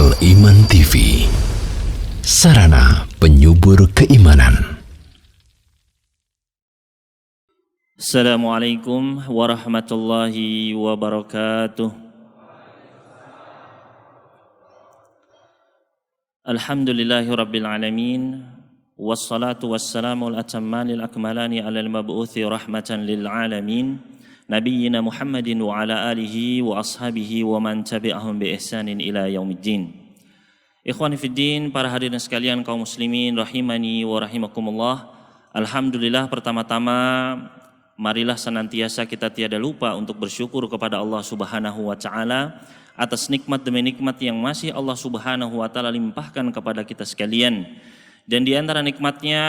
Al-Iman TV, sarana penyubur keimanan. Assalamualaikum warahmatullahi wabarakatuh. Alhamdulillahi rabbil alamin. Wassalatu wassalamu al-atammanil akmalani ala al-mab'uthi rahmatan lil alamin. Nabiyyina Muhammadin wa ala alihi wa ashabihi wa man tabi'ahum bi ihsanin ila yaumiddin. Ikhwani fiddin, para hadirin sekalian kaum muslimin rahimani wa rahimakumullah. Alhamdulillah, pertama-tama marilah senantiasa kita tiada lupa untuk bersyukur kepada Allah Subhanahu wa taala atas nikmat demi nikmat yang masih Allah Subhanahu wa taala limpahkan kepada kita sekalian. Dan di antara nikmatnya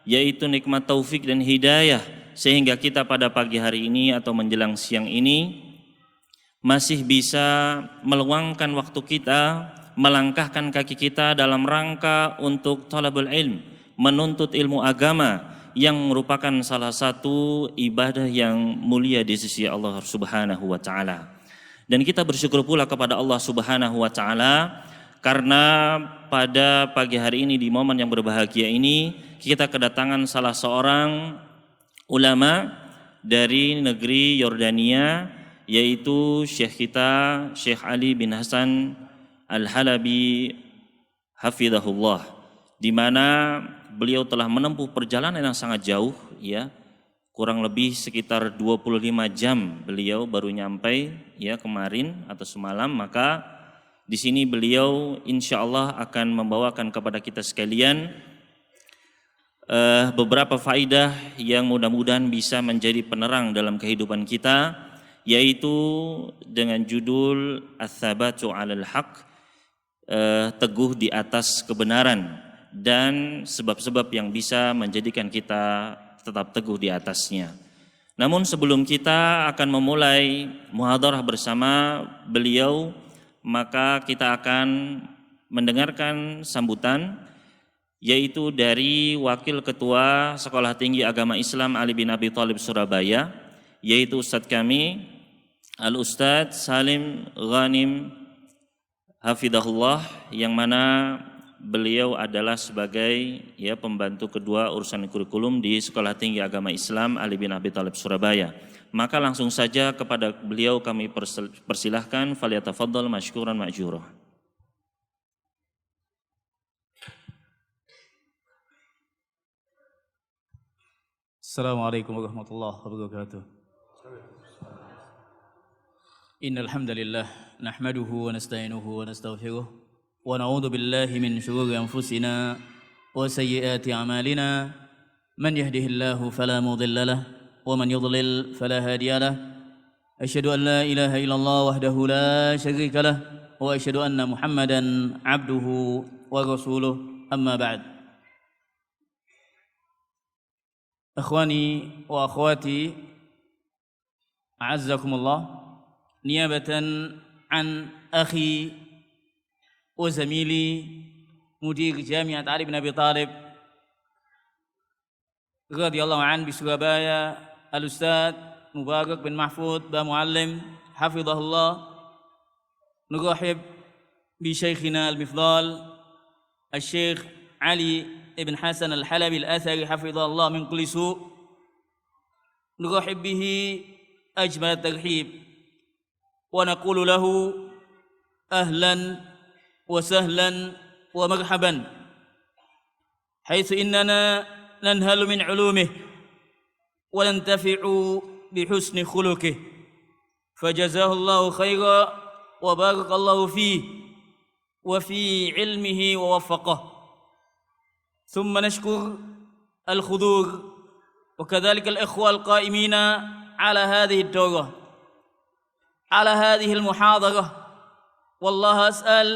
yaitu nikmat taufik dan hidayah, sehingga kita pada pagi hari ini atau menjelang siang ini masih bisa meluangkan waktu kita, melangkahkan kaki kita dalam rangka untuk talabul ilm, menuntut ilmu agama yang merupakan salah satu ibadah yang mulia di sisi Allah Subhanahu wa taala. Dan kita bersyukur pula kepada Allah Subhanahu wa taala karena pada pagi hari ini di momen yang berbahagia ini kita kedatangan salah seorang ulama dari negeri Yordania, yaitu Syekh kita, Syekh Ali bin Hasan Al-Halabi hafizahullah, di mana beliau telah menempuh perjalanan yang sangat jauh, ya, kurang lebih sekitar 25 jam beliau baru nyampai, ya, kemarin atau semalam. Maka di sini beliau insya Allah akan membawakan kepada kita sekalian beberapa faidah yang mudah-mudahan bisa menjadi penerang dalam kehidupan kita, yaitu dengan judul Ats-Tsabatu 'alal Haq, teguh di atas kebenaran, dan sebab-sebab yang bisa menjadikan kita tetap teguh di atasnya. Namun sebelum kita akan memulai muhadharah bersama beliau, maka kita akan mendengarkan sambutan yaitu dari Wakil Ketua Sekolah Tinggi Agama Islam Ali bin Abi Thalib Surabaya, yaitu Ustadz kami Al-Ustadz Salim Ghanim hafizahullah, yang mana beliau adalah sebagai, ya, pembantu kedua urusan kurikulum di Sekolah Tinggi Agama Islam Ali bin Abi Thalib Surabaya. Maka langsung saja kepada beliau kami persilahkan, falyatafaddal masykuran ma'jura. Assalamualaikum warahmatullahi wabarakatuh. Innal hamdalillah nahmaduhu wa nasta'inuhu wa nastaghfiruh wa na'udzu billahi min shururi anfusina wa sayyiati a'malina. Man yahdihillahu fala mudilla lahu wa man yudlil fala hadiya lahu. Asyhadu an la ilaha illallah wahdahu la syarika lahu wa asyhadu anna Muhammadan 'abduhu wa rasuluh. Amma ba'd. Akhwani wa akhwati, a'azzakumullah, niyabatan an akhi wa zamili mudir Jami'at Ali bin Abi Thalib radhiyallahu an bi Surabaya, Al-Ustadz Mubarak bin Mahfud Ba Muallim hafizahullah, nurahib bi Syekhina al-Mifdal Al-Syekh Ali ibn Hasan Al-Halabi Al-Athari hafizahullah min kulli su'. Nurahib bihi ajmal tarhib wa naqulu lahu ahlan wa sahlan wa marhaban haitsu innana nanhalu min ulumihi wa nantafi'u bi husni khuluqihi fajazahullahu khairan wa barakallahu fihi wa fi ilmihi wa waffaqahu. ثم نشكر الحضور وكذلك الإخوة القائمين على هذه الدورة، على هذه المحاضرة، والله أسأل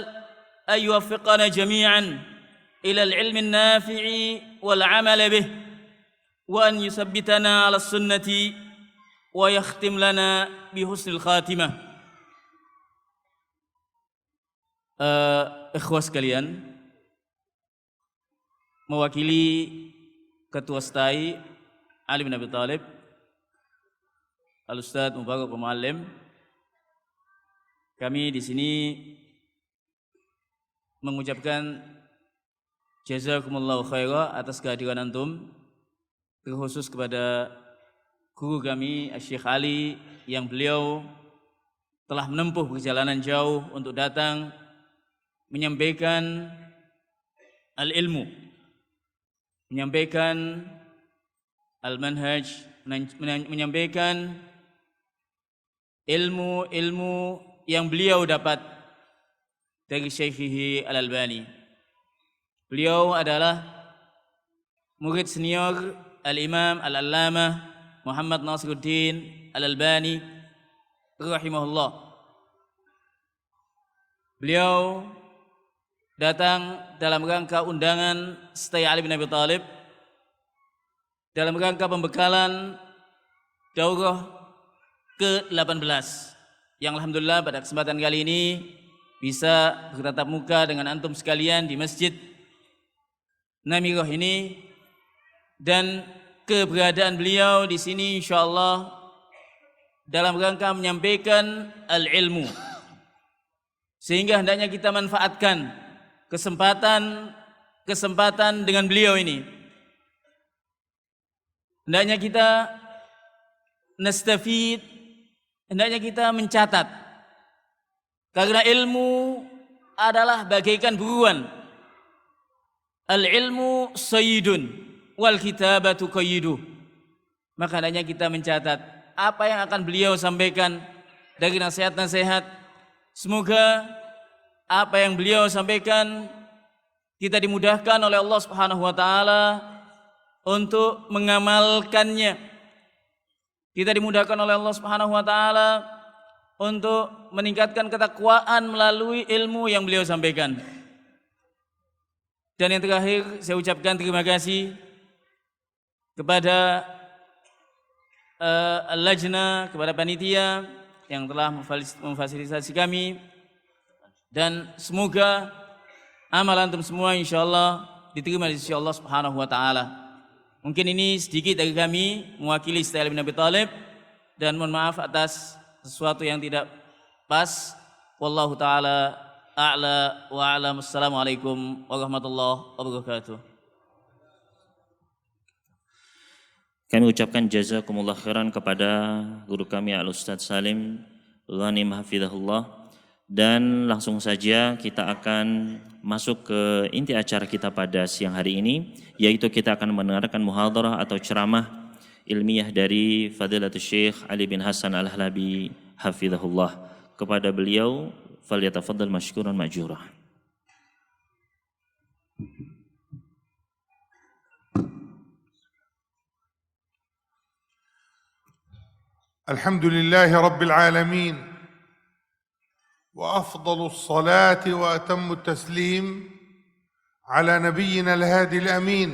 أن يوفقنا جميعا إلى العلم النافع والعمل به، وأن يثبتنا على السنة ويختم لنا بحسن الخاتمة. Ikhwah sekalian, mewakili Ketua STAI Ali bin Abi Thalib, Al-Ustadz Mubarak Muallim, kami di sini mengucapkan jazakumullahu khaira atas kehadiran antum, terkhusus kepada guru kami Syekh Ali yang beliau telah menempuh perjalanan jauh untuk datang menyampaikan al-ilmu, menyampaikan al-manhaj, menyampaikan ilmu-ilmu yang beliau dapat dari Syekhihi Al-Albani. Beliau adalah murid senior Al-Imam Al-Allamah Muhammad Nasiruddin Al-Albani rahimahullah. Beliau datang dalam rangka undangan Stay Ali bin Abi Thalib, dalam rangka pembekalan daurah ke-18 yang alhamdulillah pada kesempatan kali ini bisa bertatap muka dengan antum sekalian di Masjid Namirah ini, dan keberadaan beliau di sini insyaallah dalam rangka menyampaikan al-ilmu, sehingga hendaknya kita manfaatkan kesempatan dengan beliau ini. Hendaknya kita nastafid, hendaknya kita mencatat, karena ilmu adalah bagaikan buruan. Al-ilmu sayyidun wal kitabatu qayyiduh. Maka hendaknya kita mencatat apa yang akan beliau sampaikan dari nasihat-nasihat. Semoga apa yang beliau sampaikan kita dimudahkan oleh Allah Subhanahu wa taala untuk mengamalkannya. Kita dimudahkan oleh Allah Subhanahu wa taala untuk meningkatkan ketakwaan melalui ilmu yang beliau sampaikan. Dan yang terakhir, saya ucapkan terima kasih kepada Al-Lajnah, kepada panitia yang telah memfasilitasi kami, dan semoga amal antum semua insyaallah diterima di sisi Allah Subhanahu wa taala. Mungkin ini sedikit dari kami mewakili Stay Ali bin Abi Thalib, dan mohon maaf atas sesuatu yang tidak pas. Wallahu taala a'la wa a'lam. Assalamualaikum warahmatullahi wabarakatuh. Kami ucapkan jazakumullah khairan kepada guru kami Al-Ustadz Salim Ghanim Hafizahullah, dan langsung saja kita akan masuk ke inti acara kita pada siang hari ini, yaitu kita akan mendengarkan muhadharah atau ceramah ilmiah dari Fadilatul Syekh Ali bin Hasan Al-Halabi Hafizahullah. Kepada beliau falyatafaddal mashkuran ma'jura. Alhamdulillahi Rabbil Alamin, wa afdalus salati wa atammu taslim ala nabiyyina al-hadi al-amin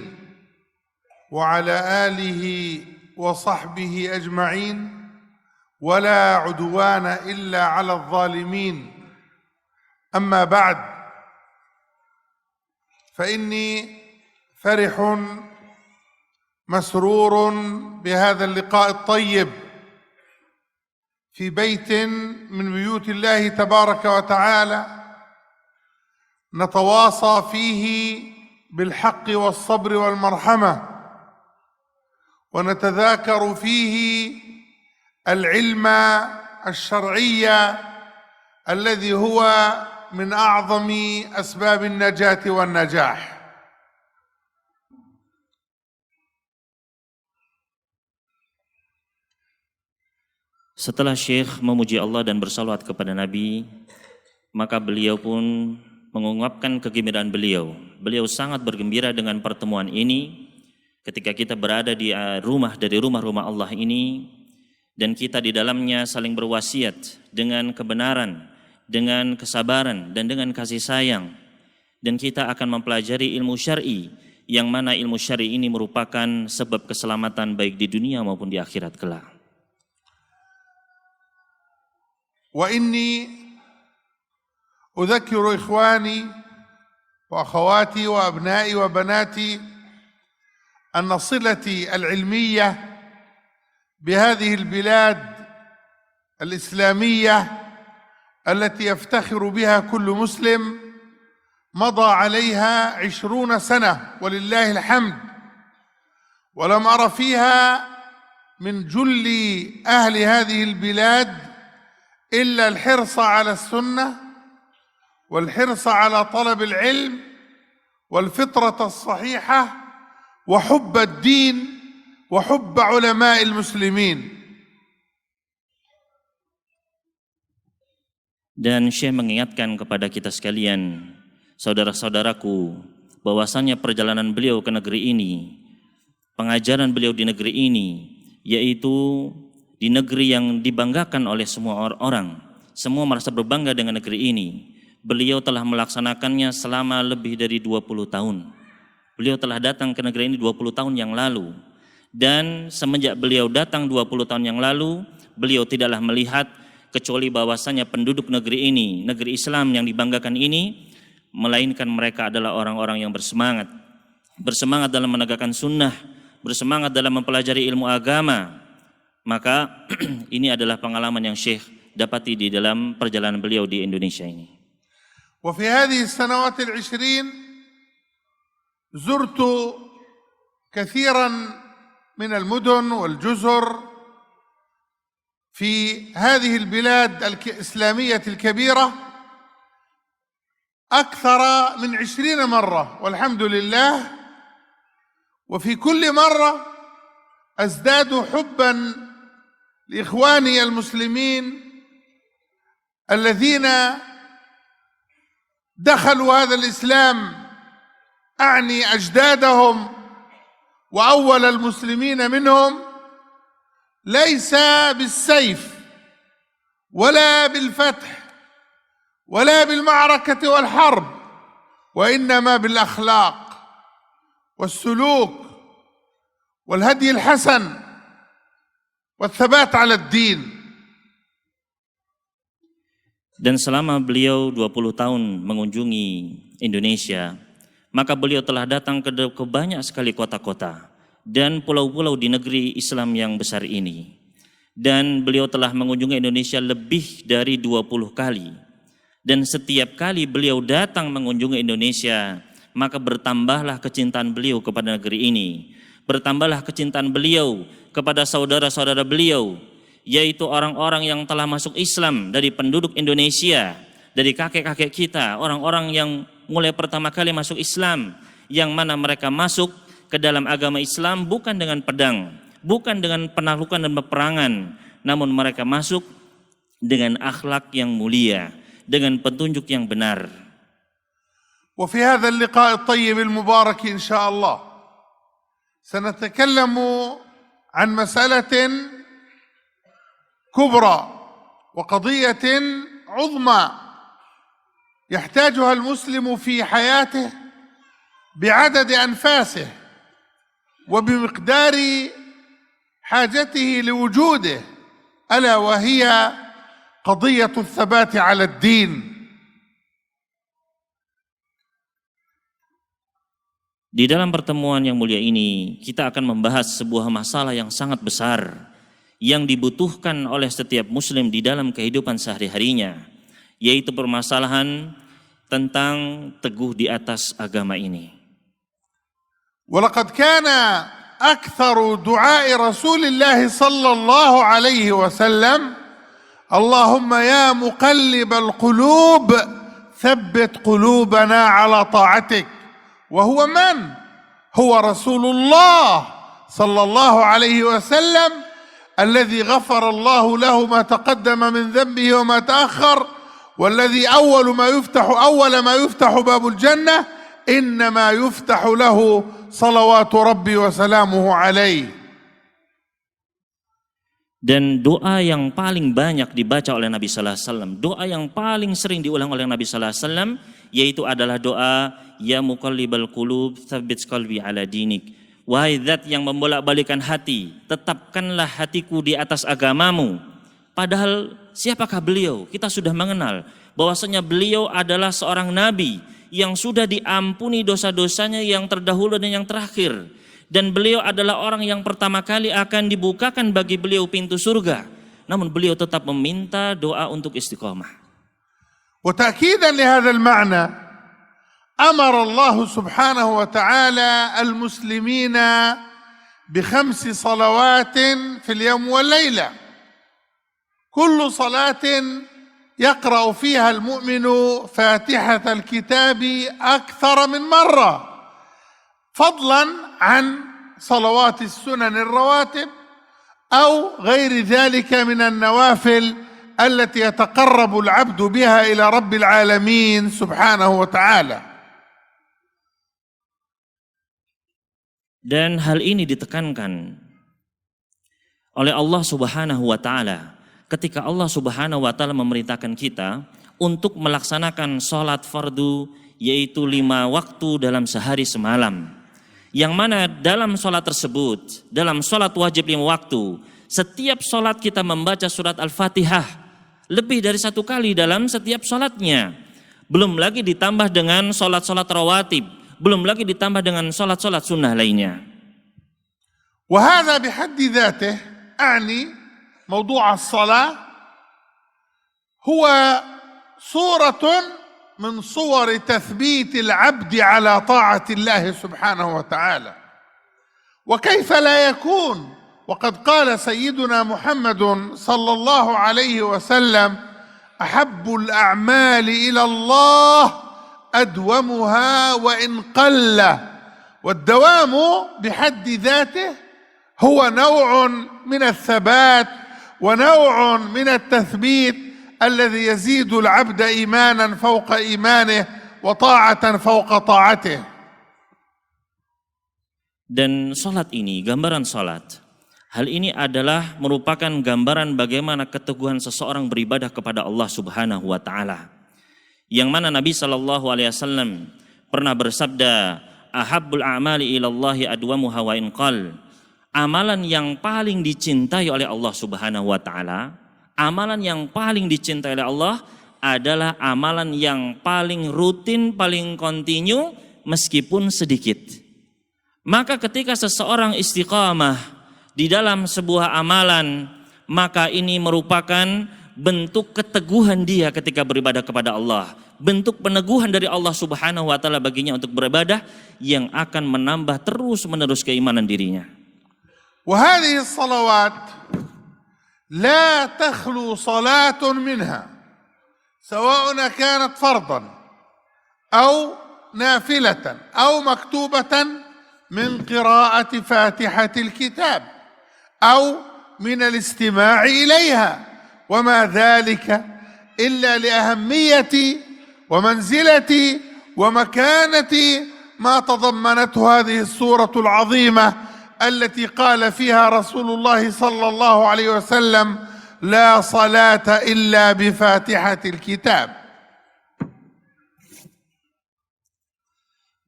wa ala alihi wa sahbihi ajma'in, wa la udwana illa ala al-zalimin. Amma ba'd, fa inni farihun masrurun bihadha al-liqa' at-tayyib في بيت من بيوت الله تبارك وتعالى نتواصى فيه بالحق والصبر والمرحمة، ونتذاكر فيه العلم الشرعي الذي هو من أعظم أسباب النجاة والنجاح. Setelah Syekh memuji Allah dan bersalawat kepada Nabi, maka beliau pun mengungkapkan kegembiraan beliau. Beliau sangat bergembira dengan pertemuan ini ketika kita berada di rumah dari rumah-rumah Allah ini, dan kita di dalamnya saling berwasiat dengan kebenaran, dengan kesabaran, dan dengan kasih sayang. Dan kita akan mempelajari ilmu syar'i, yang mana ilmu syar'i ini merupakan sebab keselamatan baik di dunia maupun di akhirat kelak. وإني أذكر إخواني وأخواتي وأبنائي وبناتي أن صلتي العلمية بهذه البلاد الإسلامية التي يفتخر بها كل مسلم مضى عليها 20 سنة ولله الحمد، ولم أر فيها من جل أهل هذه البلاد إلا الحرص على السنة والحرص على طلب العلم والفطرة الصحيحة وحب الدين وحب علماء المسلمين. Dan Syekh mengingatkan kepada kita sekalian, saudara-saudaraku, bahwasannya perjalanan beliau ke negeri ini, pengajaran beliau di negeri ini, yaitu di negeri yang dibanggakan oleh semua orang, semua merasa berbangga dengan negeri ini. Beliau telah melaksanakannya selama lebih dari 20 tahun. Beliau telah datang ke negeri ini 20 tahun yang lalu. Dan semenjak beliau datang 20 tahun yang lalu, beliau tidaklah melihat kecuali bahwasanya penduduk negeri ini, negeri Islam yang dibanggakan ini, melainkan mereka adalah orang-orang yang bersemangat dalam menegakkan sunnah, bersemangat dalam mempelajari ilmu agama. Maka ini adalah pengalaman yang Syekh dapati di dalam perjalanan beliau di Indonesia ini. وفي هذه السنوات 20 زرت كثيرا من المدن والجزر في هذه البلاد الإسلامية الكبيرة أكثر من 20 مرة والحمد لله، وفي كل مرة أزداد حبا لإخواني المسلمين الذين دخلوا هذا الإسلام، أعني أجدادهم وأول المسلمين منهم، ليس بالسيف ولا بالفتح ولا بالمعركة والحرب، وإنما بالأخلاق والسلوك والهدي الحسن والثبات على الدين. Dan selama beliau 20 tahun mengunjungi Indonesia, maka beliau telah datang ke banyak sekali kota-kota dan pulau-pulau di negeri Islam yang besar ini. Dan beliau telah mengunjungi Indonesia lebih dari 20 kali. Dan setiap kali beliau datang mengunjungi Indonesia, maka bertambahlah kecintaan beliau kepada negeri ini. Bertambahlah kecintaan beliau kepada saudara-saudara beliau, yaitu orang-orang yang telah masuk Islam dari penduduk Indonesia, dari kakek-kakek kita, orang-orang yang mulai pertama kali masuk Islam, yang mana mereka masuk ke dalam agama Islam bukan dengan pedang, bukan dengan penaklukan dan peperangan, namun mereka masuk dengan akhlak yang mulia, dengan petunjuk yang benar. وفي هذا اللقاء الطيب المبارك إن شاء الله سنتكلم عن مسألة كبرى وقضية عظمى يحتاجها المسلم في حياته بعدد أنفاسه وبمقدار حاجته لوجوده، ألا وهي قضية الثبات على الدين. Di dalam pertemuan yang mulia ini, kita akan membahas sebuah masalah yang sangat besar yang dibutuhkan oleh setiap muslim di dalam kehidupan sehari-harinya, yaitu permasalahan tentang teguh di atas agama ini. ولقد كان أكثر دعاء رسول الله صلى الله عليه وسلم اللهم يا مقلب القلوب ثبت قلوبنا على طاعتك، وهو من؟ هو رسول الله صلى الله عليه وسلم الذي غفر الله له ما تقدم من ذنبه وما تأخر، والذي أول ما يفتح باب الجنة إنما يفتح له صلوات ربي وسلامه عليه. Dan doa yang paling banyak dibaca oleh Nabi sallallahu alaihi wasallam, doa yang paling sering diulang oleh Nabi sallallahu alaihi wasallam, yaitu adalah doa ya muqallibal qulub tsabbit qalbi ala dinik. Wahai zat yang membolak-balikan hati, tetapkanlah hatiku di atas agamamu. Padahal siapakah beliau? Kita sudah mengenal bahwasanya beliau adalah seorang nabi yang sudah diampuni dosa-dosanya yang terdahulu dan yang terakhir. Dan beliau adalah orang yang pertama kali akan dibukakan bagi beliau pintu surga. Namun beliau tetap meminta doa untuk istiqamah. وتأكيدا لهذا المعنى أمر الله سبحانه وتعالى المسلمين ب5 صلوات في اليوم والليلة، كل صلاة يقرأ فيها المؤمن فاتحة الكتاب أكثر من مرة، فضلا عن صلوات السنن الرواتب أو غير ذلك من النوافل التي يتقرب العبد بها إلى رب العالمين سبحانه وتعالى. Dan hal ini ditekankan oleh Allah Subhanahu wa taala ketika Allah Subhanahu wa taala memerintahkan kita untuk melaksanakan sholat fardu, yaitu 5 waktu dalam sehari semalam. Yang mana dalam sholat tersebut, dalam sholat wajib 5 waktu, setiap sholat kita membaca surat Al-Fatihah lebih dari 1 kali dalam setiap sholatnya. Belum lagi ditambah dengan sholat-sholat rawatib, belum lagi ditambah dengan sholat-sholat sunnah lainnya. وهذا بحد ذاته أعني موضوع الصلاة هو صورة من صور تثبيت العبد على طاعة الله سبحانه وتعالى. وكيف لا يكون وقد قال سيدنا محمد صلى الله عليه وسلم: أحب الأعمال إلى الله أدومها وإن قل. والدوام بحد ذاته هو نوع من الثبات ونوع من التثبيت الذي يزيد العبد إيمانا فوق إيمانه وطاعة فوق طاعته. Dan salat ini, gambaran salat, hal ini adalah merupakan gambaran bagaimana keteguhan seseorang beribadah kepada Allah Subhanahu wa taala. Yang mana Nabi sallallahu alaihi wasallam pernah bersabda, "Ahabbul a'mali ilallahi adwamuha wa in qall." Amalan yang paling dicintai oleh Allah Subhanahu wa taala, amalan yang paling dicintai oleh Allah adalah amalan yang paling rutin, paling kontinu meskipun sedikit. Maka ketika seseorang istiqamah di dalam sebuah amalan, maka ini merupakan bentuk keteguhan dia ketika beribadah kepada Allah, bentuk peneguhan dari Allah Subhanahu wa taala baginya untuk beribadah yang akan menambah terus-menerus keimanan dirinya. وهذه الصلوات لا تخلو صلاة منها، سواء كانت فرضا أو نافلة أو مكتوبة، من قراءة فاتحة الكتاب أو من الاستماع إليها، وما ذلك إلا لأهمية ومنزلة ومكانة ما تضمنته هذه السورة العظيمة التي قال فيها رسول الله صلى الله عليه وسلم: لا صلاة إلا بفاتحة الكتاب.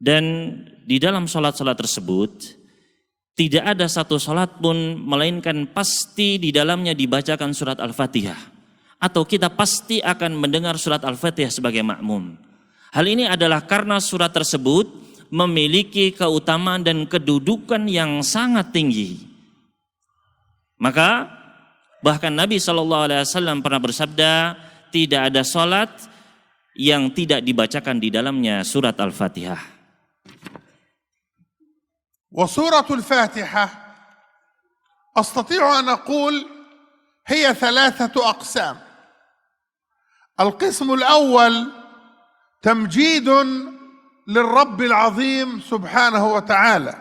Dan di dalam salat-salat tersebut tidak ada satu salat pun melainkan pasti di dalamnya dibacakan surat Al-Fatihah, atau kita pasti akan mendengar surat Al-Fatihah sebagai makmum. Hal ini adalah karena surat tersebut memiliki keutamaan dan kedudukan yang sangat tinggi. Maka bahkan Nabi SAW pernah bersabda, tidak ada salat yang tidak dibacakan di dalamnya surat Al-Fatihah. وسورة الفاتحة أستطيع أن أقول هي 3 أقسام. القسم الأول تمجيد للرب العظيم سبحانه وتعالى.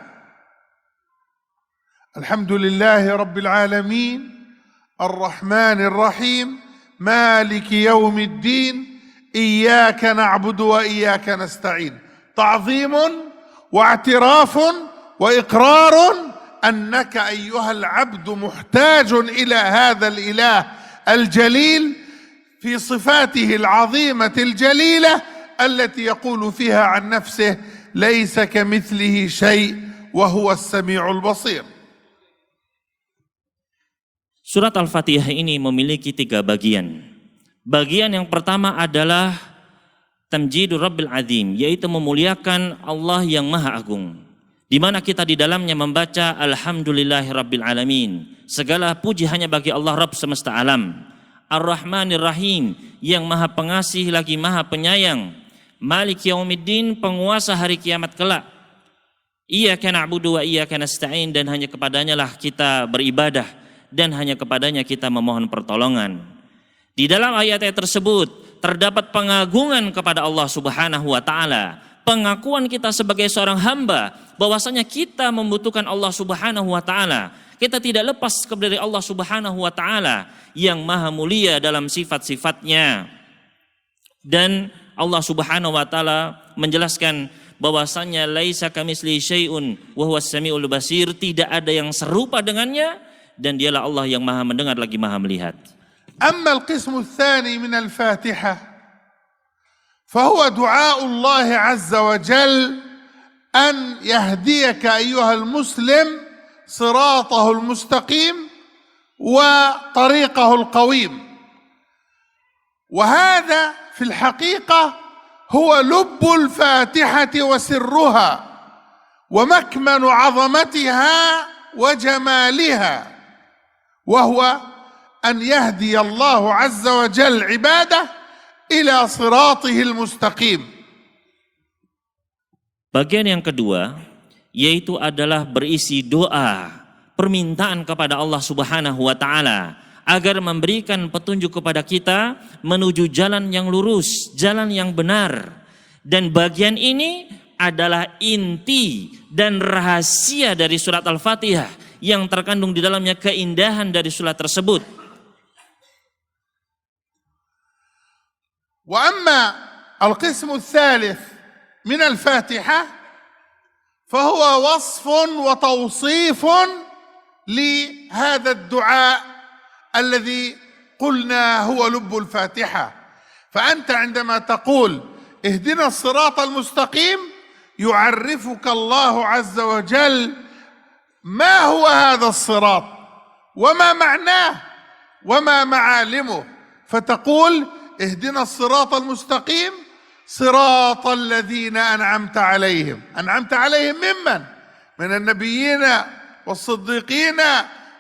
الحمد لله رب العالمين الرحمن الرحيم مالك يوم الدين إياك نعبد وإياك نستعين. تعظيم واعتراف وإقرار أنك أيها العبد محتاج إلى هذا الإله الجليل في صفاته العظيمة الجليلة التي يقول فيها عن نفسه: ليس كمثله شيء وهو السميع البصير. Surat Al-Fatihah ini memiliki 3 bagian. Bagian yang pertama adalah Tamjidur Rabbil Azim, yaitu memuliakan Allah yang Maha Agung. Di mana kita di dalamnya membaca Alhamdulillahi Rabbil Alamin. Segala puji hanya bagi Allah Rabb semesta alam. Ar-Rahmanir Rahim, yang Maha Pengasih lagi Maha Penyayang. Malik yaumiddin, penguasa hari kiamat kelak. Iyyaka na'budu wa iyyaka nasta'in, dan hanya kepadanya lah kita beribadah dan hanya kepadanya kita memohon pertolongan. Di dalam ayat-ayat tersebut terdapat pengagungan kepada Allah Subhanahu wa taala, pengakuan kita sebagai seorang hamba bahwasanya kita membutuhkan Allah Subhanahu wa taala. Kita tidak lepas dari Allah Subhanahu wa taala yang maha mulia dalam sifat-sifatnya. Dan Allah Subhanahu wa taala menjelaskan bahwasanya laisa kamitslihi syai'un wa huwas samiul basir, tidak ada yang serupa dengannya dan dialah Allah yang maha mendengar lagi maha melihat. أما القسم الثاني من الفاتحة فهو دعاء الله عز وجل أن يهديك أيها المسلم صراطه المستقيم وطريقه القويم، وهذا في الحقيقة هو لب الفاتحة وسرها ومكمن عظمتها وجمالها، وهو أن يهدي الله عز وجل عباده إلى صراطه المستقيم. Bagian yang kedua yaitu adalah berisi doa, permintaan kepada Allah Subhanahu wa taala agar memberikan petunjuk kepada kita menuju jalan yang lurus, jalan yang benar. Dan bagian ini adalah inti dan rahasia dari surat Al-Fatihah yang terkandung di dalamnya keindahan dari surat tersebut. وأما القسم الثالث من الفاتحة فهو وصف وتوصيف لهذا الدعاء الذي قلنا هو لب الفاتحة. فأنت عندما تقول اهدنا الصراط المستقيم يعرفك الله عز وجل ما هو هذا الصراط وما معناه وما معالمه، فتقول اهدنا الصراط المستقيم صراط الذين أنعمت عليهم. أنعمت عليهم ممن؟ من النبيين والصديقين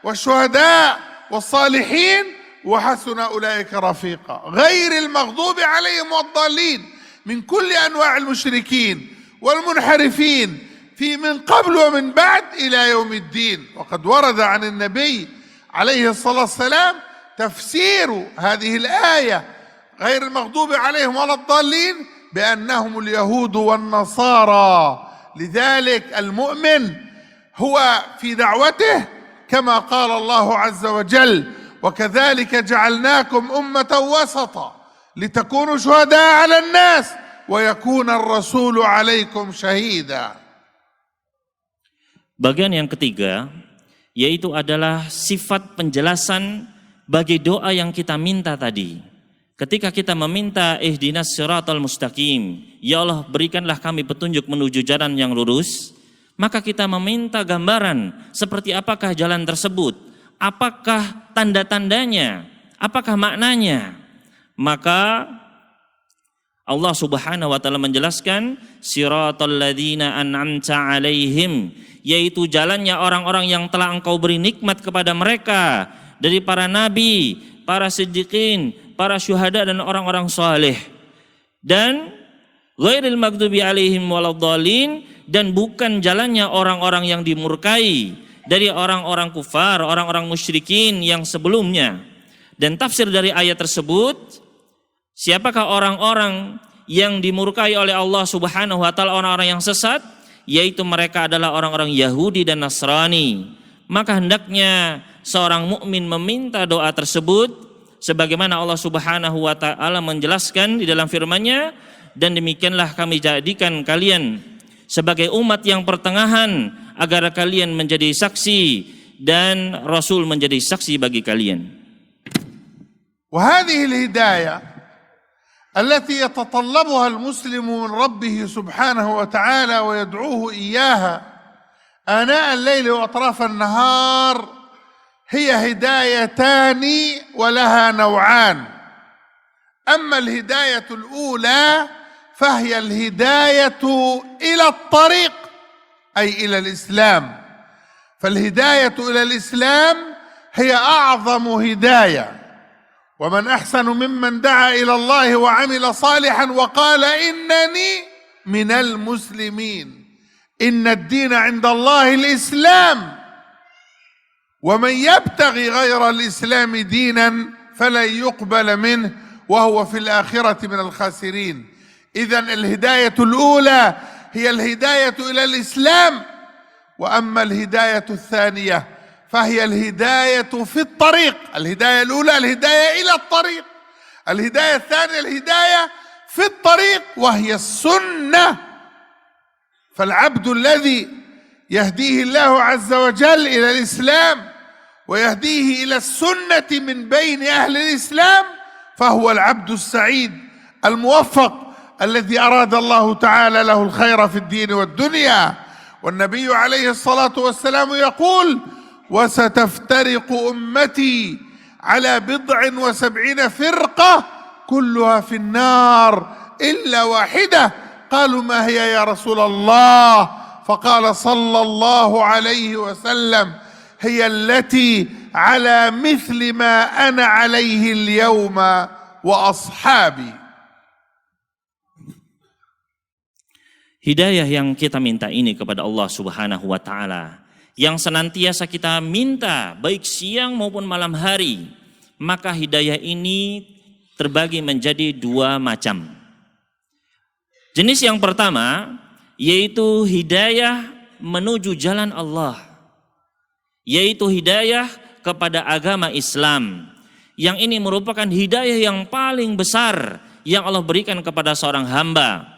والشهداء والصالحين وحسن أولئك رفيقا، غير المغضوب عليهم والضالين من كل أنواع المشركين والمنحرفين في من قبل ومن بعد إلى يوم الدين. وقد ورد عن النبي عليه الصلاة والسلام تفسير هذه الآية غير المغضوب عليهم ولا الضالين بأنهم اليهود والنصارى. لذلك المؤمن هو في دعوته كما قال الله عز وجل وكذلك جعلناكم أمة وسطا لتكونوا شهداء على الناس ويكون الرسول عليكم شهيدا. Bagian yang ketiga yaitu adalah sifat penjelasan bagi doa yang kita minta tadi. Ketika kita meminta ihdinas siratal mustaqim, ya Allah berikanlah kami petunjuk menuju jalan yang lurus, maka kita meminta gambaran seperti apakah jalan tersebut, apakah tanda-tandanya, apakah maknanya. Maka Allah Subhanahu wa taala menjelaskan siratal ladzina an'amta alaihim, yaitu jalannya orang-orang yang telah Engkau beri nikmat kepada mereka dari para nabi, para siddiqin, para syuhada dan orang-orang saleh. Dan ghairil maghdubi alaihim waladdallin, dan bukan jalannya orang-orang yang dimurkai dari orang-orang kufar, orang-orang musyrikin yang sebelumnya. Dan tafsir dari ayat tersebut, siapakah orang-orang yang dimurkai oleh Allah Subhanahu wa taala, orang-orang yang sesat, yaitu mereka adalah orang-orang Yahudi dan Nasrani. Maka hendaknya seorang mukmin meminta doa tersebut sebagaimana Allah Subhanahu wa taala menjelaskan di dalam firman-Nya, dan demikianlah kami jadikan kalian sebagai umat yang pertengahan agar kalian menjadi saksi dan Rasul menjadi saksi bagi kalian. وهذه الهداية التي يتطلبها المسلم من ربه سبحانه وتعالى ويدعوه إياها آناء الليل وأطراف النهار هي هدايتان ولها نوعان. أما الهداية الأولى فهي الهداية إلى الطريق أي إلى الإسلام، فالهداية إلى الإسلام هي أعظم هداية، ومن أحسن ممن دعا إلى الله وعمل صالحا وقال إنني من المسلمين إن الدين عند الله الإسلام ومن يبتغي غير الإسلام دينا فلن يقبل منه وهو في الآخرة من الخاسرين. إذن الهداية الأولى هي الهداية إلى الإسلام، وأما الهداية الثانية فهي الهداية في الطريق. الهداية الأولى الهداية إلى الطريق، الهداية الثانية الهداية في الطريق وهي السنة. فالعبد الذي يهديه الله عز وجل إلى الإسلام ويهديه إلى السنة من بين أهل الإسلام فهو العبد السعيد الموفق الذي أراد الله تعالى له الخير في الدين والدنيا. والنبي عليه الصلاة والسلام يقول: وستفترق أمتي على 70 فرقة كلها في النار إلا واحدة. قالوا: ما هي يا رسول الله؟ فقال صلى الله عليه وسلم: هي التي على مثل ما أنا عليه اليوم وأصحابي. Hidayah yang kita minta ini kepada Allah Subhanahu wa Ta'ala, yang senantiasa kita minta baik siang maupun malam hari, maka hidayah ini terbagi menjadi 2 macam. Jenis yang pertama yaitu hidayah menuju jalan Allah, yaitu hidayah kepada agama Islam. Yang ini merupakan hidayah yang paling besar yang Allah berikan kepada seorang hamba.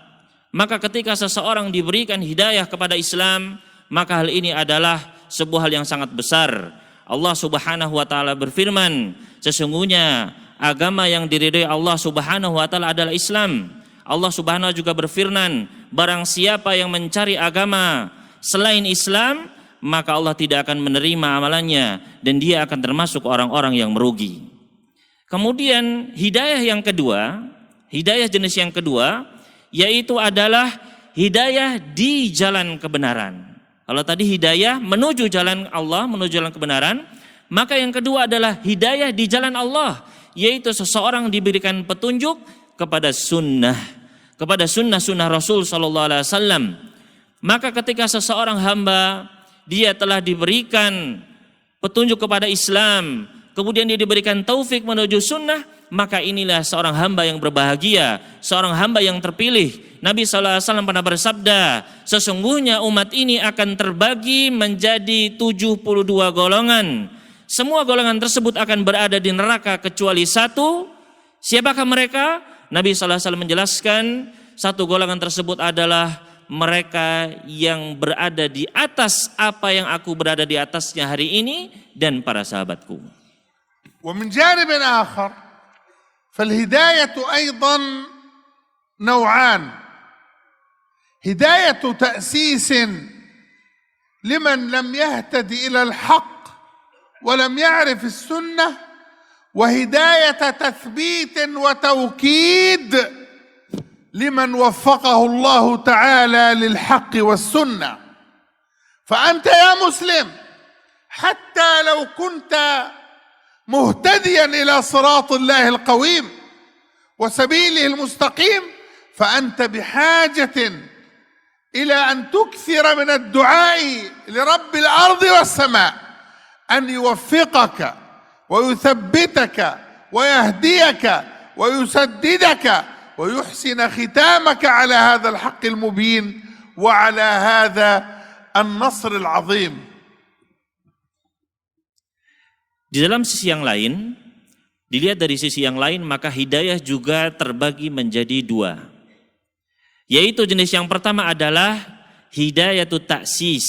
Maka ketika seseorang diberikan hidayah kepada Islam, maka hal ini adalah sebuah hal yang sangat besar. Allah Subhanahu wa Ta'ala berfirman, sesungguhnya agama yang diridhai Allah Subhanahu wa Ta'ala adalah Islam. Allah Subhanahu juga berfirman, barang siapa yang mencari agama selain Islam, maka Allah tidak akan menerima amalannya dan dia akan termasuk orang-orang yang merugi. Kemudian hidayah yang kedua, hidayah jenis yang kedua yaitu adalah hidayah di jalan kebenaran. Kalau tadi hidayah menuju jalan Allah, menuju jalan kebenaran, maka yang kedua adalah hidayah di jalan Allah, yaitu seseorang diberikan petunjuk kepada sunnah, kepada sunnah-sunnah Rasul SAW. Maka ketika seseorang hamba dia telah diberikan petunjuk kepada Islam, kemudian dia diberikan taufik menuju sunnah, maka inilah seorang hamba yang berbahagia, seorang hamba yang terpilih. Nabi SAW pernah bersabda, sesungguhnya umat ini akan terbagi menjadi 72 golongan. Semua golongan tersebut akan berada di neraka kecuali satu. Siapakah mereka? Nabi SAW menjelaskan, satu golongan tersebut adalah mereka yang berada di atas apa yang aku berada di atasnya hari ini dan para sahabatku. ومن جانب آخر فالهداية أيضا نوعان: هداية تأسيس لمن لم يهتد إلى الحق ولم يعرف السنة، وهداية تثبيت وتوكيد لمن وفقه الله تعالى للحق والسنة. فأنت يا مسلم حتى لو كنت مهتديا إلى صراط الله القويم وسبيله المستقيم، فأنت بحاجة إلى أن تكثر من الدعاء لرب الأرض والسماء أن يوفقك ويثبتك ويهديك ويسددك ويحسن ختامك على هذا الحق المبين وعلى هذا النصر العظيم. Di dalam sisi yang lain, dilihat dari sisi yang lain, maka hidayah juga terbagi menjadi 2. Yaitu jenis yang pertama adalah hidayah ta'sis,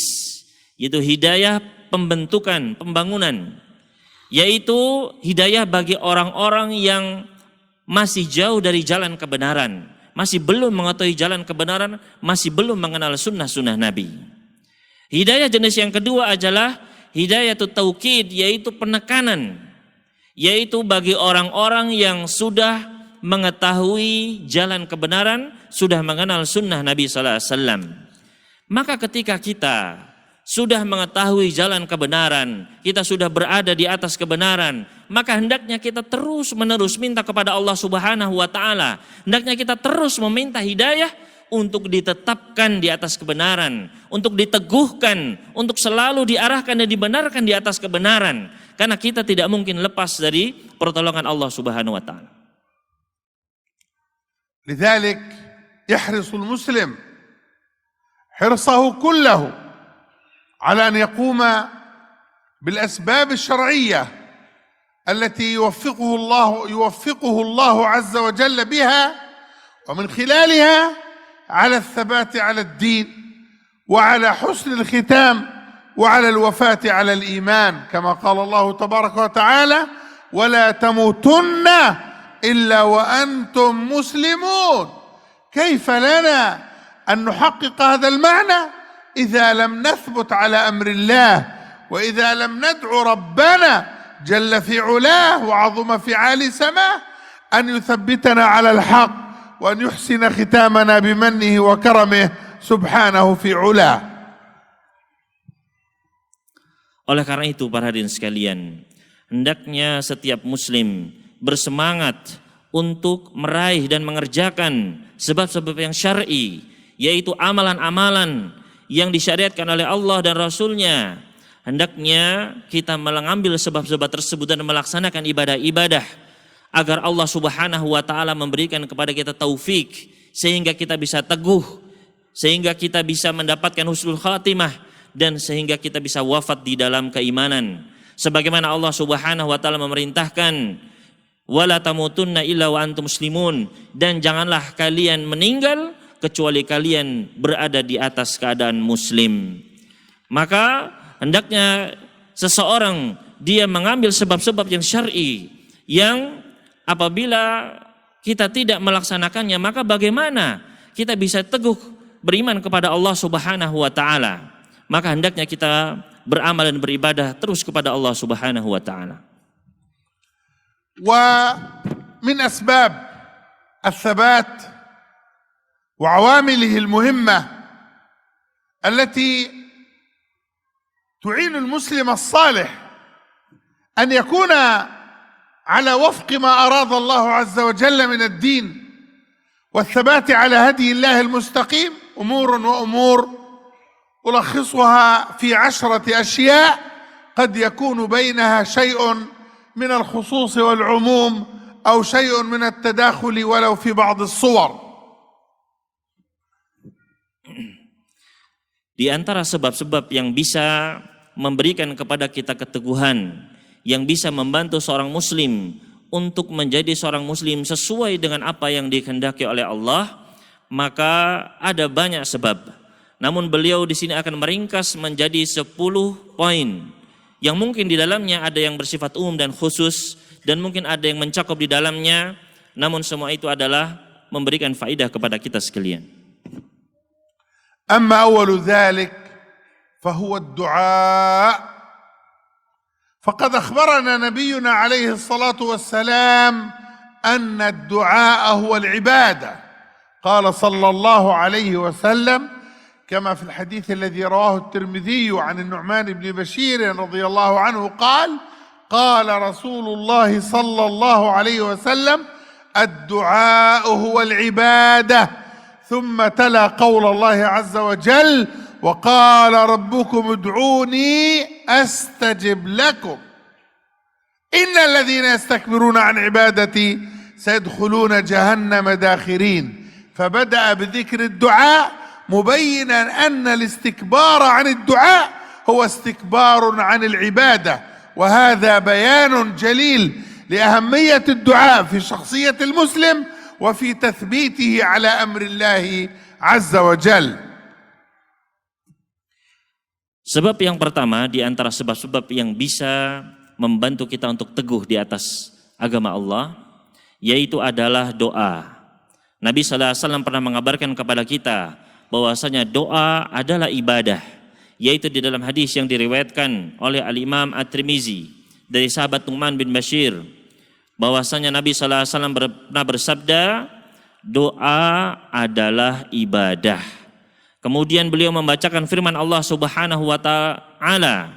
yaitu hidayah pembentukan, pembangunan. Yaitu hidayah bagi orang-orang yang masih jauh dari jalan kebenaran, masih belum mengetahui jalan kebenaran, masih belum mengenal sunnah-sunnah Nabi. Hidayah jenis yang kedua adalah hidayah taukid, yaitu penekanan, yaitu bagi orang-orang yang sudah mengetahui jalan kebenaran, sudah mengenal sunnah Nabi SAW. Maka ketika kita sudah mengetahui jalan kebenaran, kita sudah berada di atas kebenaran, maka hendaknya kita terus menerus minta kepada Allah Subhanahu wa taala. Hendaknya kita terus meminta hidayah untuk ditetapkan di atas kebenaran, untuk diteguhkan, untuk selalu diarahkan dan dibenarkan di atas kebenaran. Karena kita tidak mungkin lepas dari pertolongan Allah Subhanahu wa taala. لذلك يحرص المسلم حرصه كله على أن يقوم بالأسباب الشرعية التي يوفقه الله عز وجل بها ومن خلالها على الثبات على الدين وعلى حسن الختام وعلى الوفاة على الإيمان كما قال الله تبارك وتعالى ولا تموتن إلا وأنتم مسلمون. كيف لنا أن نحقق هذا المعنى إذا لم نثبت على أمر الله وإذا لم ندعو ربنا جل في علاه وعظم في عالي سماه أن يثبتنا على الحق وأن يحسن ختامنا بمنه وكرمه سبحانه في علاه. Oleh karena itu para hadirin sekalian, hendaknya setiap muslim bersemangat untuk meraih dan mengerjakan sebab-sebab yang syar'i, yaitu amalan-amalan yang disyariatkan oleh Allah dan Rasul-Nya. Hendaknya kita mengambil sebab-sebab tersebut dan melaksanakan ibadah-ibadah agar Allah Subhanahu wa taala memberikan kepada kita taufik sehingga kita bisa teguh, sehingga kita bisa mendapatkan husnul khatimah dan sehingga kita bisa wafat di dalam keimanan. Sebagaimana Allah Subhanahu wa taala memerintahkan, wala tamutunna illa wa antum muslimun, dan janganlah kalian meninggal kecuali kalian berada di atas keadaan muslim. Maka hendaknya seseorang dia mengambil sebab-sebab yang syar'i, yang apabila kita tidak melaksanakannya, maka bagaimana kita bisa teguh beriman kepada Allah Subhanahu wa taala? Maka hendaknya kita beramal dan beribadah terus kepada Allah Subhanahu wa taala. ومن أسباب الثبات وعوامله المهمة التي تعين المسلم الصالح أن يكون على وفق ما أراد الله عز وجل من الدين والثبات على هدي الله المستقيم أمور وأمور ألخصها في 10 أشياء قد يكون بينها شيء من الخصوص والعموم أو شيء من التداخل ولو في بعض الصور. Di antara sebab-sebab yang bisa memberikan kepada kita keteguhan, yang bisa membantu seorang muslim untuk menjadi seorang muslim sesuai dengan apa yang dikehendaki oleh Allah, maka ada banyak sebab. Namun beliau di sini akan meringkas menjadi 10 poin yang mungkin di dalamnya ada yang bersifat umum dan khusus, dan mungkin ada yang mencakup di dalamnya, namun semua itu adalah memberikan faidah kepada kita sekalian. أما أول ذلك فهو الدعاء، فقد أخبرنا نبينا عليه الصلاة والسلام أن الدعاء هو العبادة. قال صلى الله عليه وسلم كما في الحديث الذي رواه الترمذي عن النعمان بن بشير رضي الله عنه قال قال رسول الله صلى الله عليه وسلم الدعاء هو العبادة، ثم تلا قول الله عز وجل وقال ربكم ادعوني أستجب لكم إن الذين يستكبرون عن عبادتي سيدخلون جهنم داخرين. فبدأ بذكر الدعاء مبينا أن الاستكبار عن الدعاء هو استكبار عن العبادة، وهذا بيان جليل لأهمية الدعاء في شخصية المسلم وفي تثبيته على أمر الله عز وجل. Sebab yang pertama di antara sebab-sebab yang bisa membantu kita untuk teguh di atas agama Allah, yaitu adalah doa. Nabi SAW pernah mengabarkan kepada kita bahwasanya doa adalah ibadah, yaitu di dalam hadis yang diriwayatkan oleh Al-Imam At-Tirmizi dari sahabat Nu'man bin Bashir, bahwasanya Nabi SAW pernah bersabda, doa adalah ibadah Kemudian beliau membacakan firman Allah Subhanahu wa taala,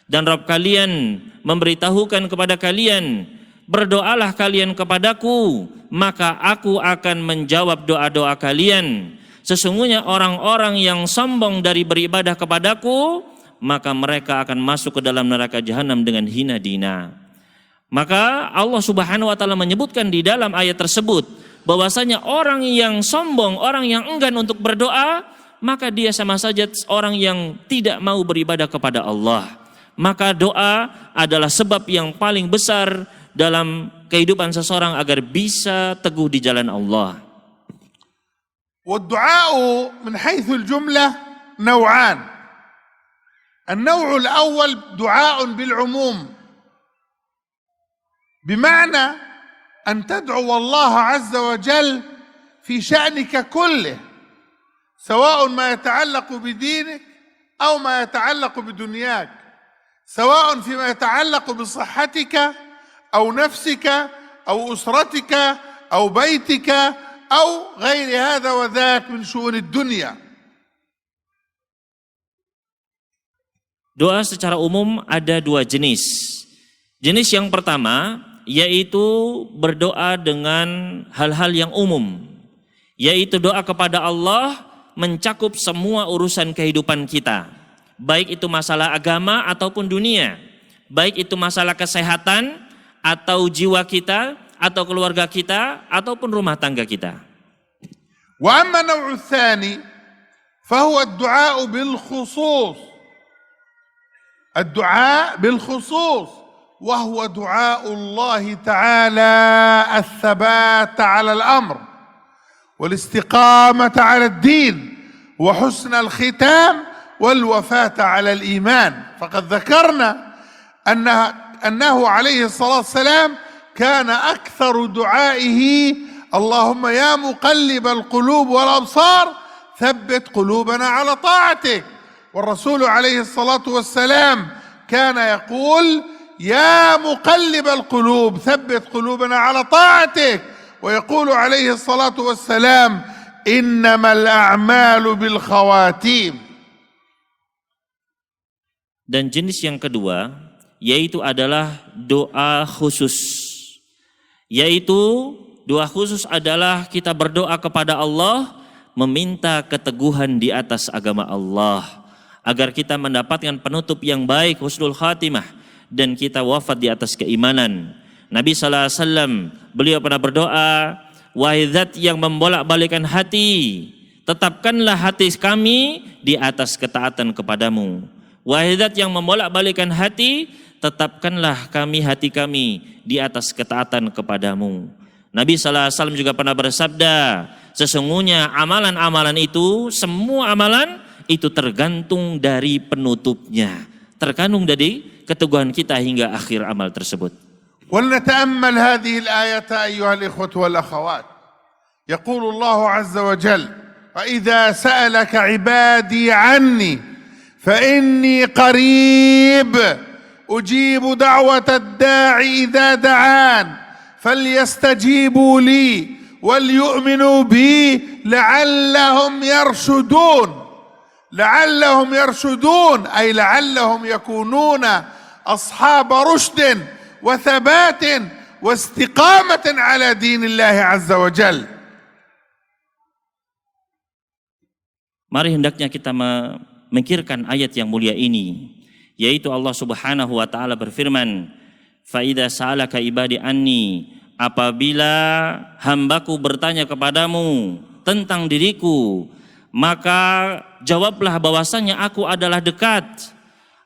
dan Rabb kalian memberitahukan kepada kalian, berdoalah kalian kepadaku, maka aku akan menjawab doa-doa kalian. Sesungguhnya orang-orang yang sombong dari beribadah kepadaku, maka mereka akan masuk ke dalam neraka jahanam dengan hina dina. Maka Allah Subhanahu wa taala menyebutkan di dalam ayat tersebut bahwasanya orang yang sombong, orang yang enggan untuk berdoa, maka dia sama saja orang yang tidak mau beribadah kepada Allah. Maka doa adalah sebab yang paling besar dalam kehidupan seseorang agar bisa teguh di jalan Allah. والدعاء من حيث الجملة نوعان. النوع الأول دعاء بالعموم، بمعنى أن تدعو الله عز وجل في شأنك كله، سواء ما يتعلق بدينك أو ما يتعلق بدنياك، سواء فيما يتعلق بصحتك أو نفسك أو أسرتك أو بيتك أو غير هذا وذاك من شؤون الدنيا. Doa secara umum ada dua jenis. Jenis yang pertama yaitu berdoa dengan hal-hal yang umum, yaitu doa kepada Allah mencakup semua urusan kehidupan kita, baik itu masalah agama ataupun dunia, baik itu masalah kesehatan atau jiwa kita atau keluarga kita ataupun rumah tangga kita. Wa amma naw'u tsani fahuwa ad-du'a bil-khusus. Ad-du'a bil-khusus wa huwa du'a Allah ta'ala ats-tsabat 'ala al-amr wal-istiqamah 'ala ad-din wa husn al-khitam wal-wafat 'ala al-iman. Faqad dhakarna أنه عليه الصلاة والسلام كان أكثر دعائه اللهم يا مقلب القلوب والأبصار ثبت قلوبنا على طاعتك. والرسول عليه الصلاة والسلام كان يقول يا مقلب القلوب ثبت قلوبنا على طاعتك. ويقول عليه الصلاة والسلام إنما الأعمال بالخواتيم. Dan jenis yang kedua yaitu adalah doa khusus. Yaitu doa khusus adalah kita berdoa kepada Allah meminta keteguhan di atas agama Allah agar kita mendapatkan penutup yang baik, husnul khatimah, dan kita wafat di atas keimanan. Nabi sallallahu alaihi wasallam beliau pernah berdoa, wahai zat yang membolak-balikkan hati, tetapkanlah hati kami di atas ketaatan kepadamu. Wahai zat yang membolak-balikkan hati, tetapkanlah hati kami di atas ketaatan kepadamu. Nabi sallallahu alaihi wasallam juga pernah bersabda, sesungguhnya amalan-amalan itu, semua amalan itu tergantung dari penutupnya, tergantung dari keteguhan kita hingga akhir amal tersebut. ولنتأمل هذه الآية أيها الإخوة والأخوات. يقول الله عز وجل وإذا سألك عبادي عني فإني قريب أجيب دعوة الداعي إذا دعان فليستجيبوا لي وليؤمنوا بي لعلهم يرشدون. لعلهم يرشدون أي لعلهم يكونون أصحاب رشد وثبات واستقامة على دين الله عز وجل. Mari hendaknya kita memikirkan ayat yang mulia ini, yaitu Allah Subhanahu wa taala berfirman, fa idza sa'alaka ibadi anni, apabila hambaku bertanya kepadamu tentang diriku, maka jawablah bahwasanya aku adalah dekat.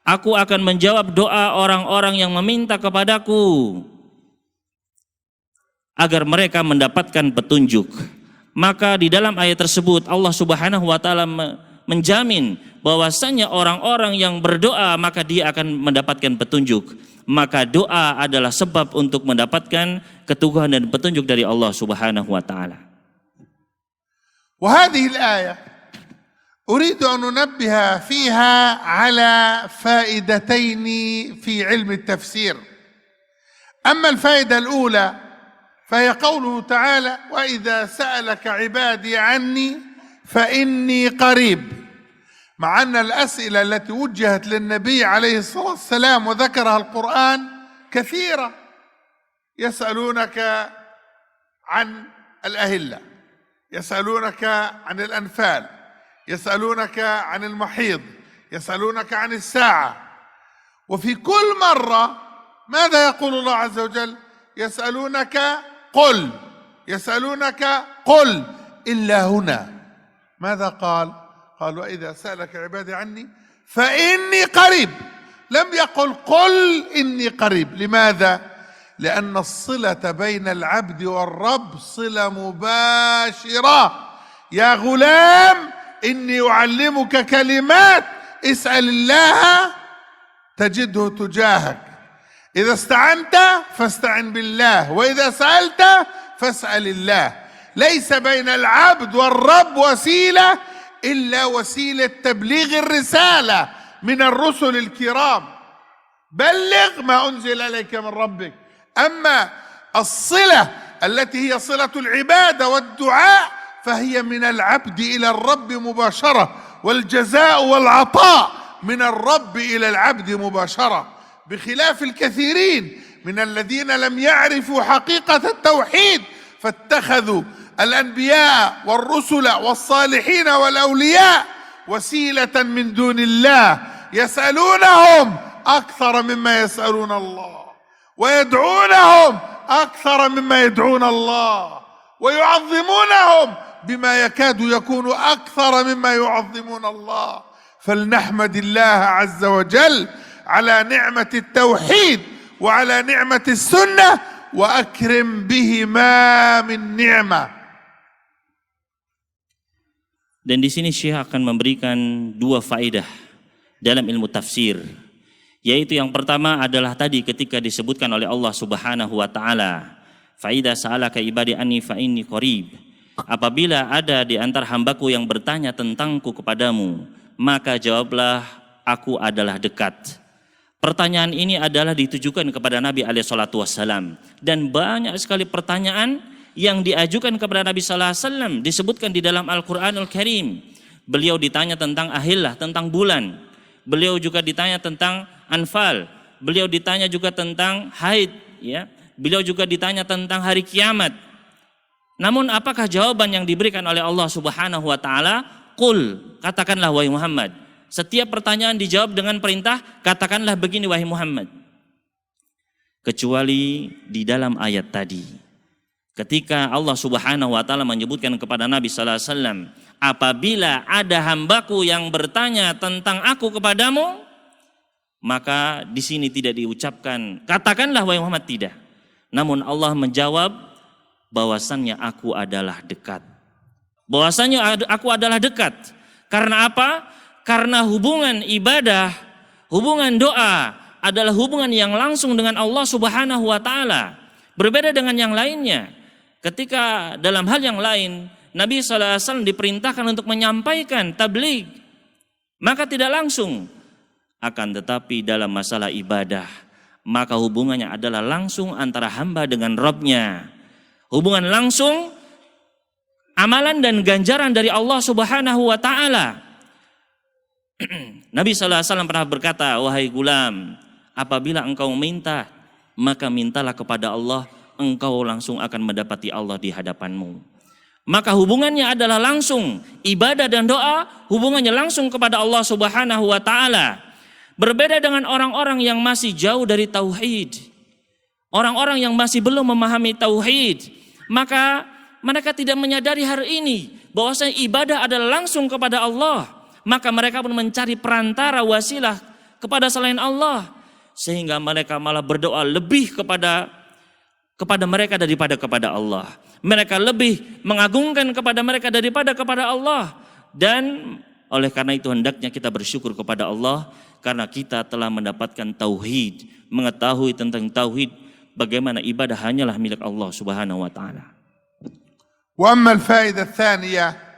Aku akan menjawab doa orang-orang yang meminta kepadaku agar mereka mendapatkan petunjuk. Maka di dalam ayat tersebut Allah Subhanahu wa taala menjamin bahwasanya orang-orang yang berdoa maka dia akan mendapatkan petunjuk. Maka doa adalah sebab untuk mendapatkan keteguhan dan petunjuk dari Allah Subhanahu wa taala. وهذه الآية أريد أن أنبه فيها على فائدتين في علم التفسير. أما الفائدة الأولى فهي قوله تعالى وإذا سألك عبادي عني فإني قريب. مع أن الأسئلة التي وجهت للنبي عليه الصلاة والسلام وذكرها القرآن كثيرة. يسألونك عن الأهلة، يسألونك عن الأنفال، يسألونك عن المحيض، يسألونك عن الساعة. وفي كل مرة ماذا يقول الله عز وجل؟ يسألونك قل، يسألونك قل. إلا هنا ماذا قال؟ قال وإذا سألك عبادي عني فإني قريب. لم يقل قل إني قريب. لماذا؟ لأن الصلة بين العبد والرب صلة مباشرة. يا غلام إني أعلمك كلمات اسأل الله تجده تجاهك. إذا استعنت فاستعن بالله، وإذا سألت فاسأل الله. ليس بين العبد والرب وسيلة إلا وسيلة تبليغ الرسالة من الرسل الكرام. بلغ ما أنزل إليك من ربك. أما الصلة التي هي صلة العبادة والدعاء فهي من العبد إلى الرب مباشرة، والجزاء والعطاء من الرب إلى العبد مباشرة، بخلاف الكثيرين من الذين لم يعرفوا حقيقة التوحيد فاتخذوا الأنبياء والرسل والصالحين والأولياء وسيلة من دون الله، يسألونهم أكثر مما يسألون الله، ويدعونهم أكثر مما يدعون الله، ويعظمونهم بما يكاد يكون أكثر مما يعظمون الله. فلنحمد الله عز وجل على نعمة التوحيد وعلى نعمة السنة، وأكرم بهما من نعمة. Dan di sini Syekh akan memberikan dua faedah dalam ilmu tafsir, yaitu yang pertama adalah tadi ketika disebutkan oleh Allah Subhanahu wa taala, fa idza sa'alaka ibadi anni fa inni qarib. Apabila ada di antara hambaku yang bertanya tentangku kepadamu, maka jawablah aku adalah dekat. Pertanyaan ini adalah ditujukan kepada Nabi alaihi salatu wassalam, dan banyak sekali pertanyaan yang diajukan kepada Nabi sallallahu alaihi wasallam disebutkan di dalam Al-Qur'anul Karim. Beliau ditanya tentang ahillah, tentang bulan. Beliau juga ditanya tentang anfal. Beliau ditanya juga tentang haid, ya. Beliau juga ditanya tentang hari kiamat. Namun apakah jawaban yang diberikan oleh Allah Subhanahu wa taala? Qul, katakanlah wahai Muhammad. Setiap pertanyaan dijawab dengan perintah, katakanlah begini wahai Muhammad. Kecuali di dalam ayat tadi, ketika Allah Subhanahu wa taala menyebutkan kepada Nabi sallallahu alaihi wasallam, apabila ada hambaku yang bertanya tentang aku kepadamu, maka di sini tidak diucapkan katakanlah wahai Muhammad, tidak. Namun Allah menjawab bahwasannya aku adalah dekat. Bahwasannya aku adalah dekat. Karena apa? Karena hubungan ibadah, hubungan doa adalah hubungan yang langsung dengan Allah Subhanahu wa taala. Berbeda dengan yang lainnya. Ketika dalam hal yang lain Nabi sallallahu alaihi wasallam diperintahkan untuk menyampaikan tabligh, maka tidak langsung. Akan tetapi dalam masalah ibadah, maka hubungannya adalah langsung antara hamba dengan Rabb-nya. Hubungan langsung, amalan dan ganjaran dari Allah Subhanahu wa taala. Nabi sallallahu alaihi wasallam pernah berkata, wahai gulam, apabila engkau minta, maka mintalah kepada Allah, engkau langsung akan mendapati Allah di hadapanmu. Maka hubungannya adalah langsung, ibadah dan doa hubungannya langsung kepada Allah Subhanahu wa taala. Berbeda dengan orang-orang yang masih jauh dari tauhid. Orang-orang yang masih belum memahami tauhid, maka mereka tidak menyadari hari ini bahwasanya ibadah adalah langsung kepada Allah. Maka mereka pun mencari perantara wasilah kepada selain Allah, sehingga mereka malah berdoa lebih kepada mereka daripada kepada Allah. Mereka lebih mengagungkan kepada mereka daripada kepada Allah. Dan oleh karena itu hendaknya kita bersyukur kepada Allah karena kita telah mendapatkan tauhid, mengetahui tentang tauhid, bagaimana ibadah hanyalah milik Allah Subhanahu wa taala. Wa amma al-fa'idah ats-tsaniyah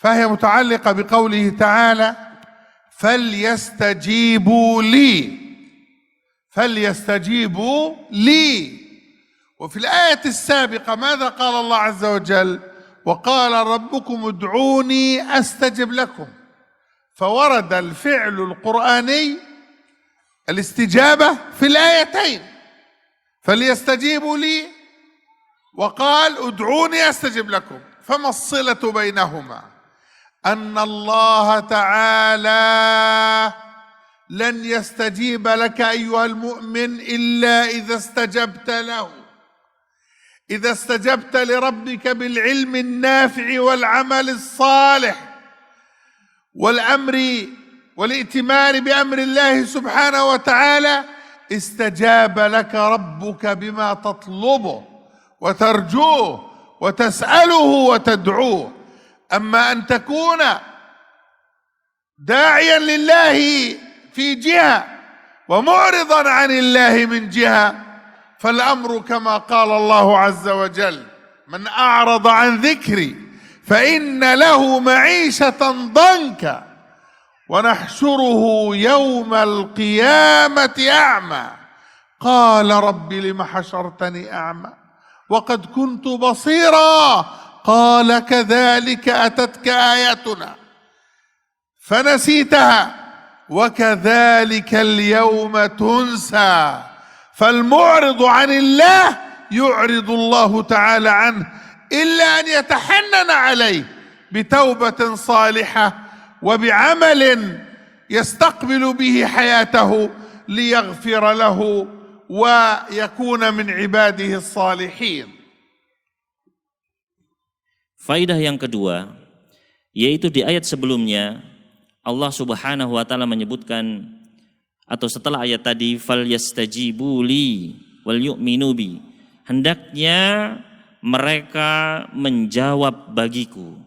فهي متعلقة بقوله تعالى فليستجيبوا لي. وفي الآية السابقة ماذا قال الله عز وجل؟ وقال ربكم ادعوني أستجب لكم. فورد الفعل القرآني الاستجابة في الآيتين، فليستجيبوا لي وقال ادعوني أستجب لكم. فما الصلة بينهما؟ أن الله تعالى لن يستجيب لك أيها المؤمن إلا إذا استجبت له، إذا استجبت لربك بالعلم النافع والعمل الصالح والأمر والائتمار بأمر الله سبحانه وتعالى، استجاب لك ربك بما تطلبه وترجوه وتسأله وتدعوه. أما أن تكون داعيا لله في جهة ومعرضا عن الله من جهة، فالأمر كما قال الله عز وجل: من أعرض عن ذكري فإن له معيشة ضنكا ونحشره يوم القيامة أعمى قال رب لم حشرتني أعمى وقد كنت بصيرا قال كذلك أتتك آياتنا فنسيتها وكذلك اليوم تنسى. فالمعرض عن الله يعرض الله تعالى عنه إلا أن يتحنن عليه بتوبة صالحة وبعمل يستقبل به حياته ليغفر له ويكون من عباده الصالحين. Faidah yang kedua, yaitu di ayat sebelumnya Allah Subhanahu wa taala menyebutkan, atau setelah ayat tadi, falyastajibu li wal yu'minu bi, hendaknya mereka menjawab bagiku.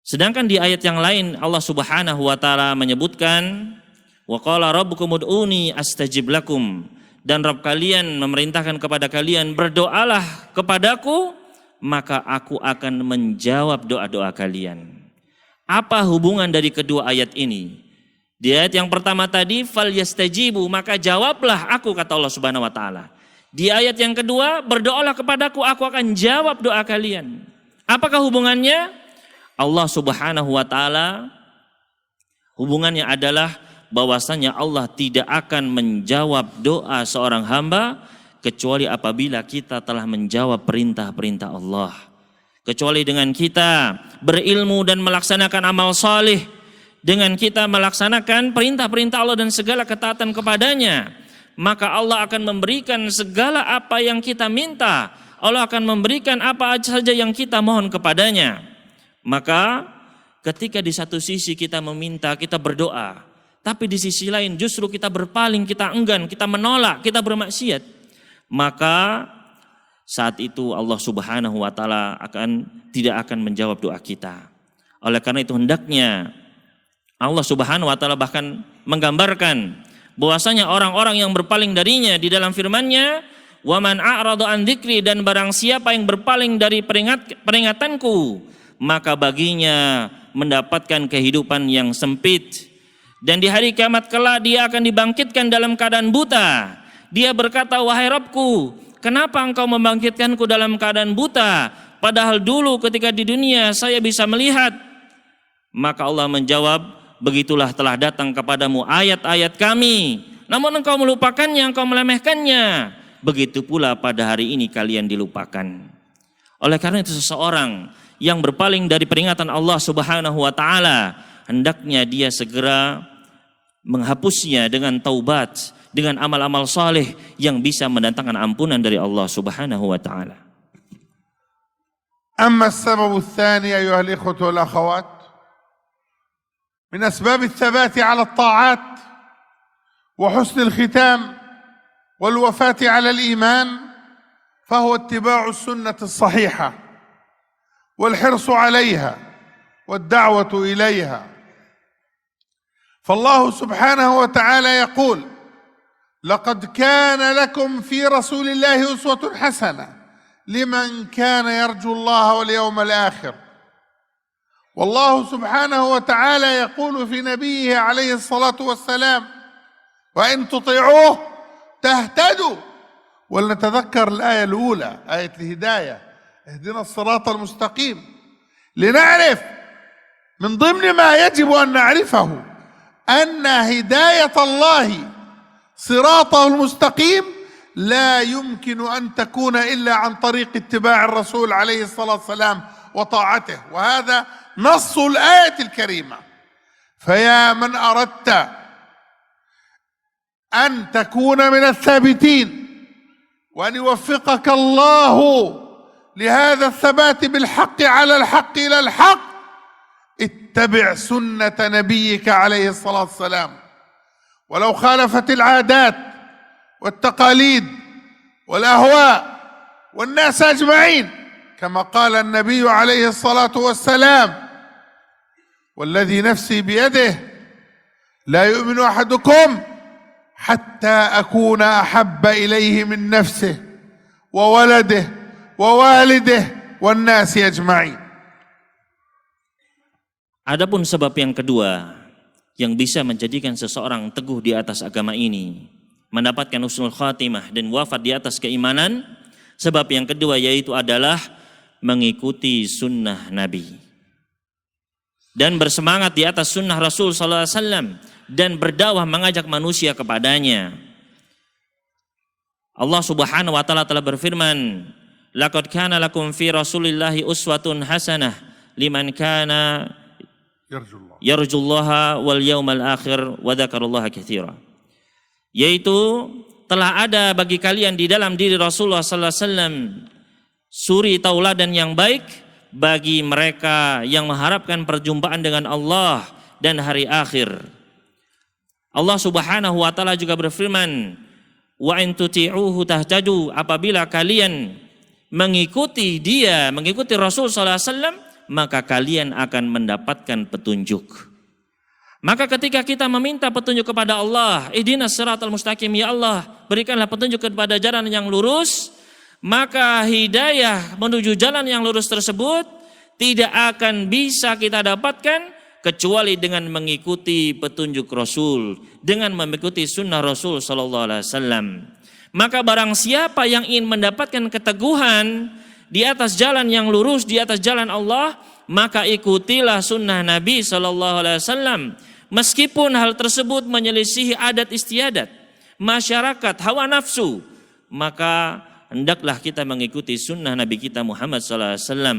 Sedangkan di ayat yang lain Allah Subhanahu wa taala menyebutkan wa qala rabbukum ud'uni astajib lakum, dan Rabb kalian memerintahkan kepada kalian berdoalah kepadaku maka aku akan menjawab doa-doa kalian. Apa hubungan dari kedua ayat ini? Di ayat yang pertama tadi falyastajibu, maka jawablah aku, kata Allah Subhanahu wa taala. Di ayat yang kedua, berdoalah kepadaku, aku akan jawab doa kalian. Apakah hubungannya? Allah Subhanahu wa taala hubungannya adalah bahwasanya Allah tidak akan menjawab doa seorang hamba kecuali apabila kita telah menjawab perintah-perintah Allah. Kecuali dengan kita berilmu dan melaksanakan amal saleh, dengan kita melaksanakan perintah-perintah Allah dan segala ketaatan kepadanya, maka Allah akan memberikan segala apa yang kita minta. Allah akan memberikan apa saja yang kita mohon kepadanya. Maka ketika di satu sisi kita meminta, kita berdoa, tapi di sisi lain justru kita berpaling, kita enggan, kita menolak, kita bermaksiat, maka saat itu Allah Subhanahu wa taala tidak akan menjawab doa kita. Oleh karena itu hendaknya Allah Subhanahu wa taala bahkan menggambarkan bahwasanya orang-orang yang berpaling darinya di dalam firman-Nya, wa man a'rada an dzikri, dan barang siapa yang berpaling dari peringatanku, maka baginya mendapatkan kehidupan yang sempit, dan di hari kiamat kelak dia akan dibangkitkan dalam keadaan buta. Dia berkata, wahai Rabbku, kenapa engkau membangkitkanku dalam keadaan buta, padahal dulu ketika di dunia saya bisa melihat? Maka Allah menjawab, begitulah telah datang kepadamu ayat-ayat kami, namun engkau melupakannya, engkau meremehkannya. Begitu pula pada hari ini kalian dilupakan. Oleh karena itu seseorang yang berpaling dari peringatan Allah Subhanahu wa taala, hendaknya dia segera menghapusnya dengan taubat, dengan amal-amal saleh yang bisa mendatangkan ampunan dari Allah Subhanahu wa taala. أما السبب الثاني أيها الإخوة والأخوات من أسباب الثبات على الطاعات وحسن الختام والوفاة على الإيمان فهو اتباع السنة الصحيحة والحرص عليها والدعوة إليها. فالله سبحانه وتعالى يقول: لقد كان لكم في رسول الله أسوة حسنة لمن كان يرجو الله واليوم الآخر. والله سبحانه وتعالى يقول في نبيه عليه الصلاة والسلام: وإن تطيعوه تهتدوا. ولنتذكر الآية الأولى، آية الهداية، اهدنا الصراط المستقيم، لنعرف من ضمن ما يجب أن نعرفه أن هداية الله صراطه المستقيم لا يمكن أن تكون إلا عن طريق اتباع الرسول عليه الصلاة والسلام وطاعته، وهذا نص الآية الكريمة. فيا من أردت أن تكون من الثابتين وأن يوفقك الله لهذا الثبات بالحق على الحق إلى الحق، اتبع سنة نبيك عليه الصلاة والسلام، ولو خالفت العادات والتقاليد والأهواء والناس أجمعين، كما قال النبي عليه الصلاة والسلام: والذي نفسي بيده لا يؤمن أحدكم حتى أكون أحب إليه من نفسه وولده ووالده والناس أجمعين. Adapun sebab yang kedua yang bisa menjadikan seseorang teguh di atas agama ini, mendapatkan husnul khatimah dan wafat di atas keimanan, sebab yang kedua yaitu adalah mengikuti sunnah Nabi dan bersemangat di atas sunnah Rasul sallallahu alaihi wasallam dan berdakwah mengajak manusia kepadanya. Allah Subhanahu wa taala telah berfirman, "Laqad kana lakum fi Rasulillahi uswatun hasanah liman kana yarjullaha wal yawmal akhir wa dzakarallaha katsira." Yaitu telah ada bagi kalian di dalam diri Rasulullah sallallahu alaihi wasallam suri tauladan yang baik bagi mereka yang mengharapkan perjumpaan dengan Allah dan hari akhir. Allah Subhanahu wa taala juga berfirman, "Wa in tuti'uhu tahtadu," apabila kalian mengikuti dia, mengikuti Rasul sallallahu alaihi wasallam, maka kalian akan mendapatkan petunjuk. Maka ketika kita meminta petunjuk kepada Allah, ihdinas siratal mustaqim, ya Allah, berikanlah petunjuk kepada jalan yang lurus, maka hidayah menuju jalan yang lurus tersebut tidak akan bisa kita dapatkan kecuali dengan mengikuti petunjuk Rasul, dengan mengikuti sunnah Rasul sallallahu alaihi wasallam. Maka barang siapa yang ingin mendapatkan keteguhan di atas jalan yang lurus, di atas jalan Allah, maka ikutilah sunnah Nabi sallallahu alaihi wasallam. Meskipun hal tersebut menyelisihi adat istiadat, masyarakat, hawa nafsu, maka hendaklah kita mengikuti sunnah Nabi kita Muhammad sallallahu alaihi wasallam.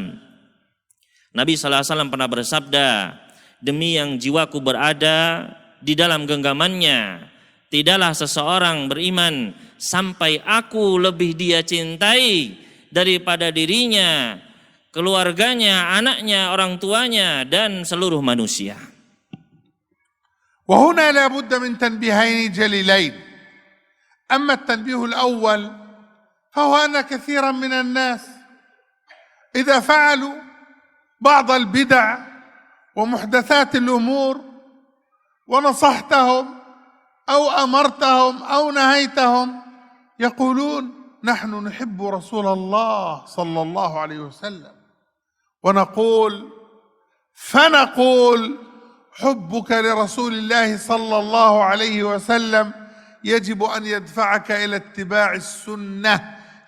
Nabi sallallahu alaihi wasallam pernah bersabda, "Demi yang jiwaku berada di dalam genggamannya, tidaklah seseorang beriman sampai aku lebih dia cintai daripada dirinya, keluarganya, anaknya, orang tuanya, dan seluruh manusia." وهنا لا بد من تنبيهين جليلين. أما التنبيه الأول فهو أن كثيرا من الناس إذا فعلوا بعض البدع ومحدثات الأمور ونصحتهم أو أمرتهم أو نهيتهم يقولون: نحن نحب رسول الله صلى الله عليه وسلم. فنقول حبك لرسول الله صلى الله عليه وسلم يجب أن يدفعك إلى اتباع السنة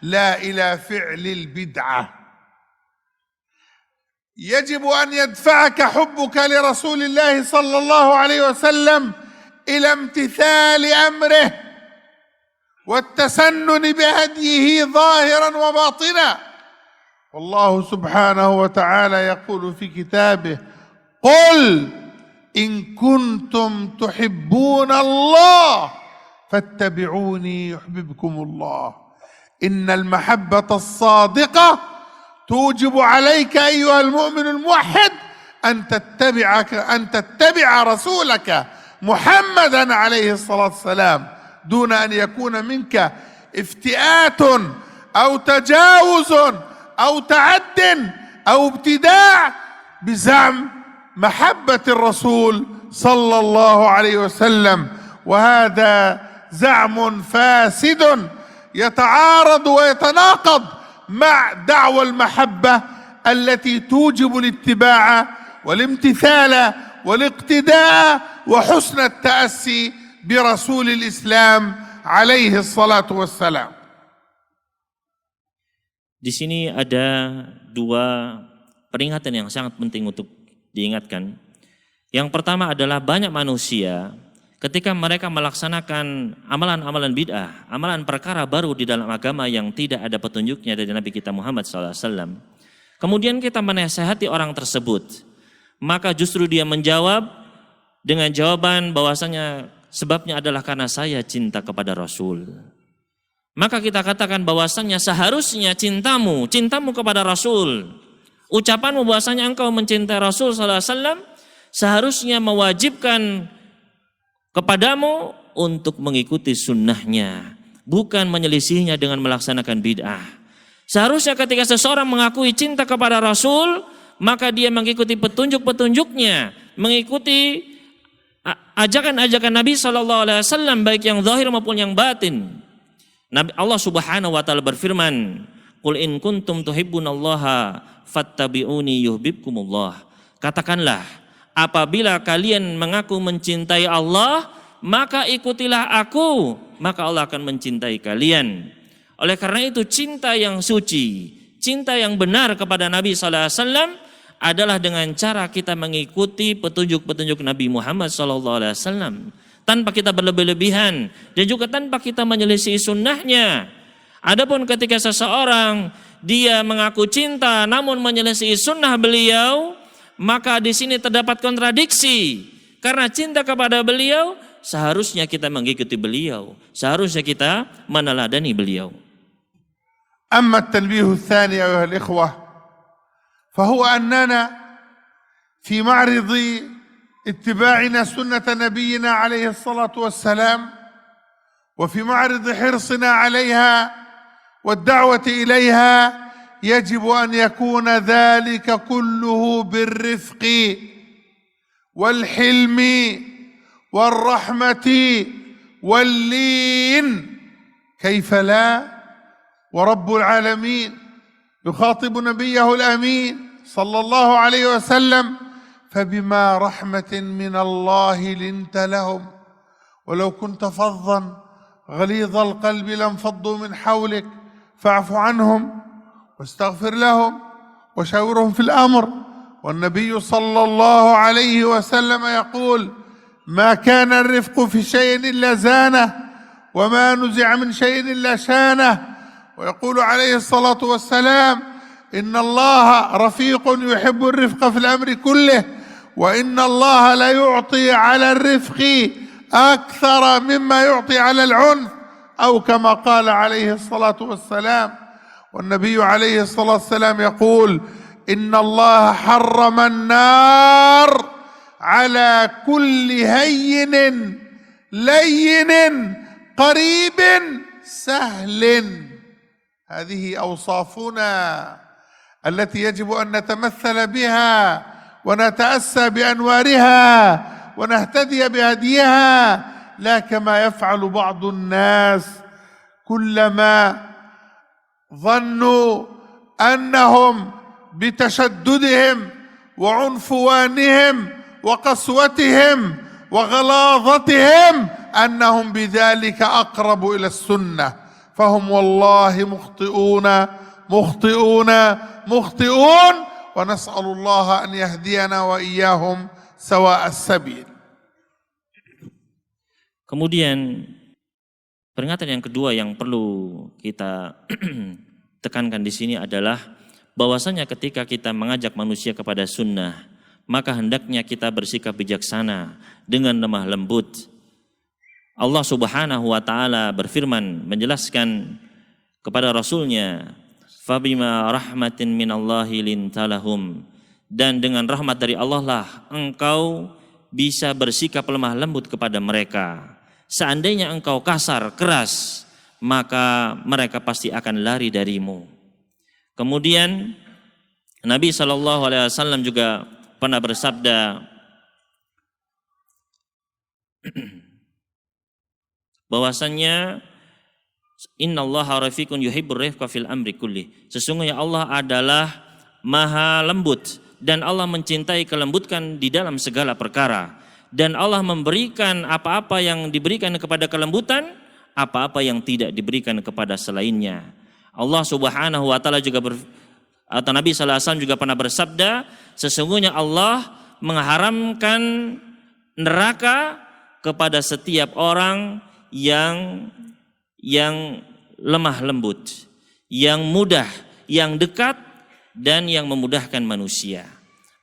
لا إلى فعل البدعة. يجب أن يدفعك حبك لرسول الله صلى الله عليه وسلم إلى امتثال أمره والتسنن بهديه ظاهرا وباطنا. والله سبحانه وتعالى يقول في كتابه: قل إن كنتم تحبون الله فاتبعوني يحببكم الله. إن المحبة الصادقة توجب عليك أيها المؤمن الموحد أن تتبع رسولك محمدا عليه الصلاة والسلام دون أن يكون منك افتئات أو تجاوز أو تعد أو ابتداع بزعم محبة الرسول صلى الله عليه وسلم، وهذا زعم فاسد يتعارض ويتناقض مع دعوى المحبة التي توجب الاتباع والامتثال والاقتداء وحسن التأسي برسول الإسلام عليه الصلاة والسلام. Di sini ada dua peringatan yang sangat penting untuk diingatkan. Yang pertama adalah banyak manusia ketika mereka melaksanakan amalan-amalan bid'ah, amalan perkara baru di dalam agama yang tidak ada petunjuknya dari Nabi kita Muhammad SAW. Kemudian kita menasihati orang tersebut, maka justru dia menjawab dengan jawaban bahwasanya sebabnya adalah karena saya cinta kepada Rasul. Maka kita katakan bahwasanya seharusnya cintamu kepada Rasul, ucapanmu bahwasanya engkau mencintai Rasul SAW seharusnya mewajibkan kepadamu untuk mengikuti sunnahnya, bukan menyelisihinya dengan melaksanakan bid'ah. Seharusnya ketika seseorang mengakui cinta kepada Rasul, maka dia mengikuti petunjuk-petunjuknya, mengikuti ajakan-ajakan Nabi SAW, baik yang zahir maupun yang batin. Allah Subhanahu wa taala berfirman, "Qul in kuntum tuhibbunallaha fattabi'uni yuhibbukumullah." Katakanlah, apabila kalian mengaku mencintai Allah, maka ikutilah aku, maka Allah akan mencintai kalian. Oleh karena itu cinta yang suci, cinta yang benar kepada Nabi SAW adalah dengan cara kita mengikuti petunjuk-petunjuk Nabi Muhammad SAW. Tanpa kita berlebih-lebihan dan juga tanpa kita menyelisih sunnahnya. Adapun ketika seseorang dia mengaku cinta namun menyelisih sunnah beliau, maka di sini terdapat kontradiksi. Karena cinta kepada beliau, seharusnya kita mengikuti beliau, seharusnya kita meneladani beliau. أما التنبيه الثاني أيها الإخوة فهو أننا في معرض اتباعنا سنة نبينا عليه الصلاة والسلام وفي معرض حرصنا عليها والدعوة إليها يجب أن يكون ذلك كله بالرفق والحلم والرحمة واللين. كيف لا؟ ورب العالمين يخاطب نبيه الأمين صلى الله عليه وسلم فبما رحمة من الله لنت لهم ولو كنت فظا غليظ القلب لانفضوا من حولك فاعف عنهم واستغفر لهم وشاورهم في الأمر. والنبي صلى الله عليه وسلم يقول ما كان الرفق في شيء إلا زانه وما نزع من شيء إلا شانه. ويقول عليه الصلاة والسلام إن الله رفيق يحب الرفق في الأمر كله وإن الله لا يعطي على الرفق أكثر مما يعطي على العنف أو كما قال عليه الصلاة والسلام. والنبي عليه الصلاة والسلام يقول إن الله حرم النار على كل هين لين قريب سهل. هذه أوصافنا التي يجب أن نتمثل بها ونتأسى بأنوارها ونهتدي بهديها، لا كما يفعل بعض الناس كلما ظنوا أنهم بتشددهم وعنفوانهم وقسوتهم وغلاظتهم أنهم بذلك أقرب إلى السنة، فهم والله مخطئون ونسأل الله أن يهدينا وإياهم سواء السبيل. Kemudian peringatan yang kedua yang perlu kita tekankan di sini adalah bahwasanya ketika kita mengajak manusia kepada sunnah, maka hendaknya kita bersikap bijaksana dengan lemah lembut. Allah Subhanahu wa taala berfirman menjelaskan kepada Rasulnya, "Fabima rahmatin minallahi lintalahum." Dan dengan rahmat dari Allah lah engkau bisa bersikap lemah lembut kepada mereka. Seandainya engkau kasar, keras, maka mereka pasti akan lari darimu. Kemudian Nabi SAW juga pernah bersabda bahwasannya innallaha rafiqun yuhibbur rifqa fil amri kulli. Sesungguhnya Allah adalah maha lembut dan Allah mencintai kelembutan di dalam segala perkara. Dan Allah memberikan apa-apa yang diberikan kepada kelembutan, apa-apa yang tidak diberikan kepada selainnya. Allah Subhanahu wa taala juga atau Nabi sallallahu alaihi wasallam juga pernah bersabda, sesungguhnya Allah mengharamkan neraka kepada setiap orang yang lemah lembut, yang mudah, yang dekat, dan yang memudahkan manusia.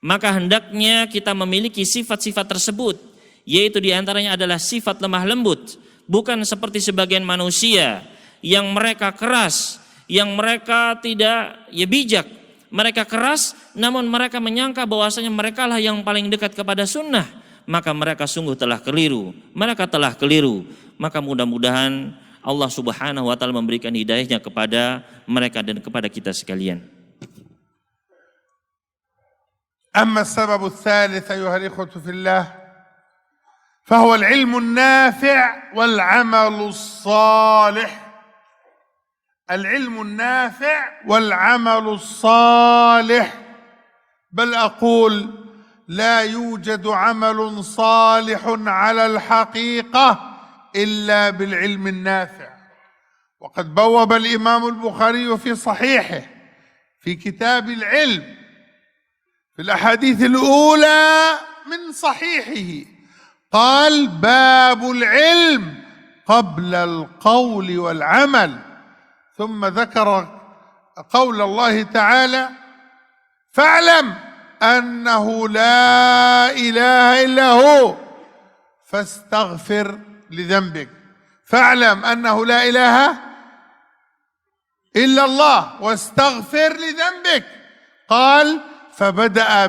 Maka hendaknya kita memiliki sifat-sifat tersebut, yaitu diantaranya adalah sifat lemah lembut, bukan seperti sebagian manusia yang mereka keras, yang mereka tidak bijak. Mereka keras, namun mereka menyangka bahwasanya mereka lah yang paling dekat kepada sunnah. Maka mereka sungguh telah keliru. Mereka telah keliru. Maka mudah-mudahan Allah Subhanahu wa taala memberikan hidayahnya kepada mereka dan kepada kita sekalian. أما السبب الثالث أيها الإخوة في الله فهو العلم النافع والعمل الصالح. العلم النافع والعمل الصالح، بل أقول لا يوجد عمل صالح على الحقيقة إلا بالعلم النافع. وقد بوب الإمام البخاري في صحيحه في كتاب العلم في الأحاديث الأولى من صحيحه قال: باب العلم قبل القول والعمل. ثم ذكر قول الله تعالى: فاعلم أنه لا إله إلا هو فاستغفر لذنبك. فاعلم أنه لا إله إلا الله واستغفر لذنبك. قال: فبدأ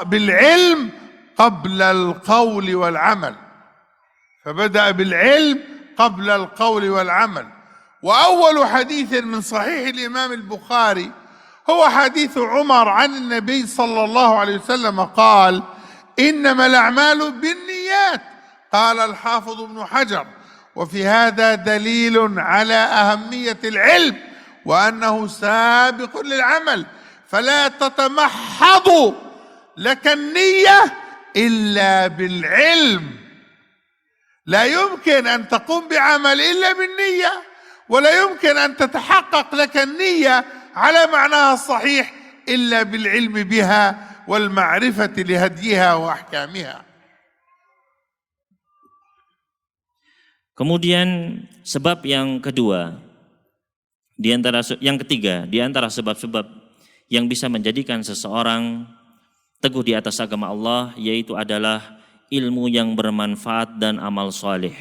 بالعلم قبل القول والعمل. فبدأ بالعلم قبل القول والعمل. وأول حديث من صحيح الإمام البخاري هو حديث عمر عن النبي صلى الله عليه وسلم قال: إنما الأعمال بالنيات. قال الحافظ ابن حجر: وفي هذا دليل على أهمية العلم وأنه سابق للعمل، فلا تتمحض لك النية إلا بالعلم. لا يمكن أن تقوم بعمل إلا بالنية، ولا يمكن أن تتحقق لك النية على معناها الصحيح إلا بالعلم بها والمعرفة لهديها وأحكامها. Kemudian sebab yang kedua, yang ketiga di antara sebab-sebab yang bisa menjadikan seseorang teguh di atas agama Allah, yaitu adalah ilmu yang bermanfaat dan amal saleh.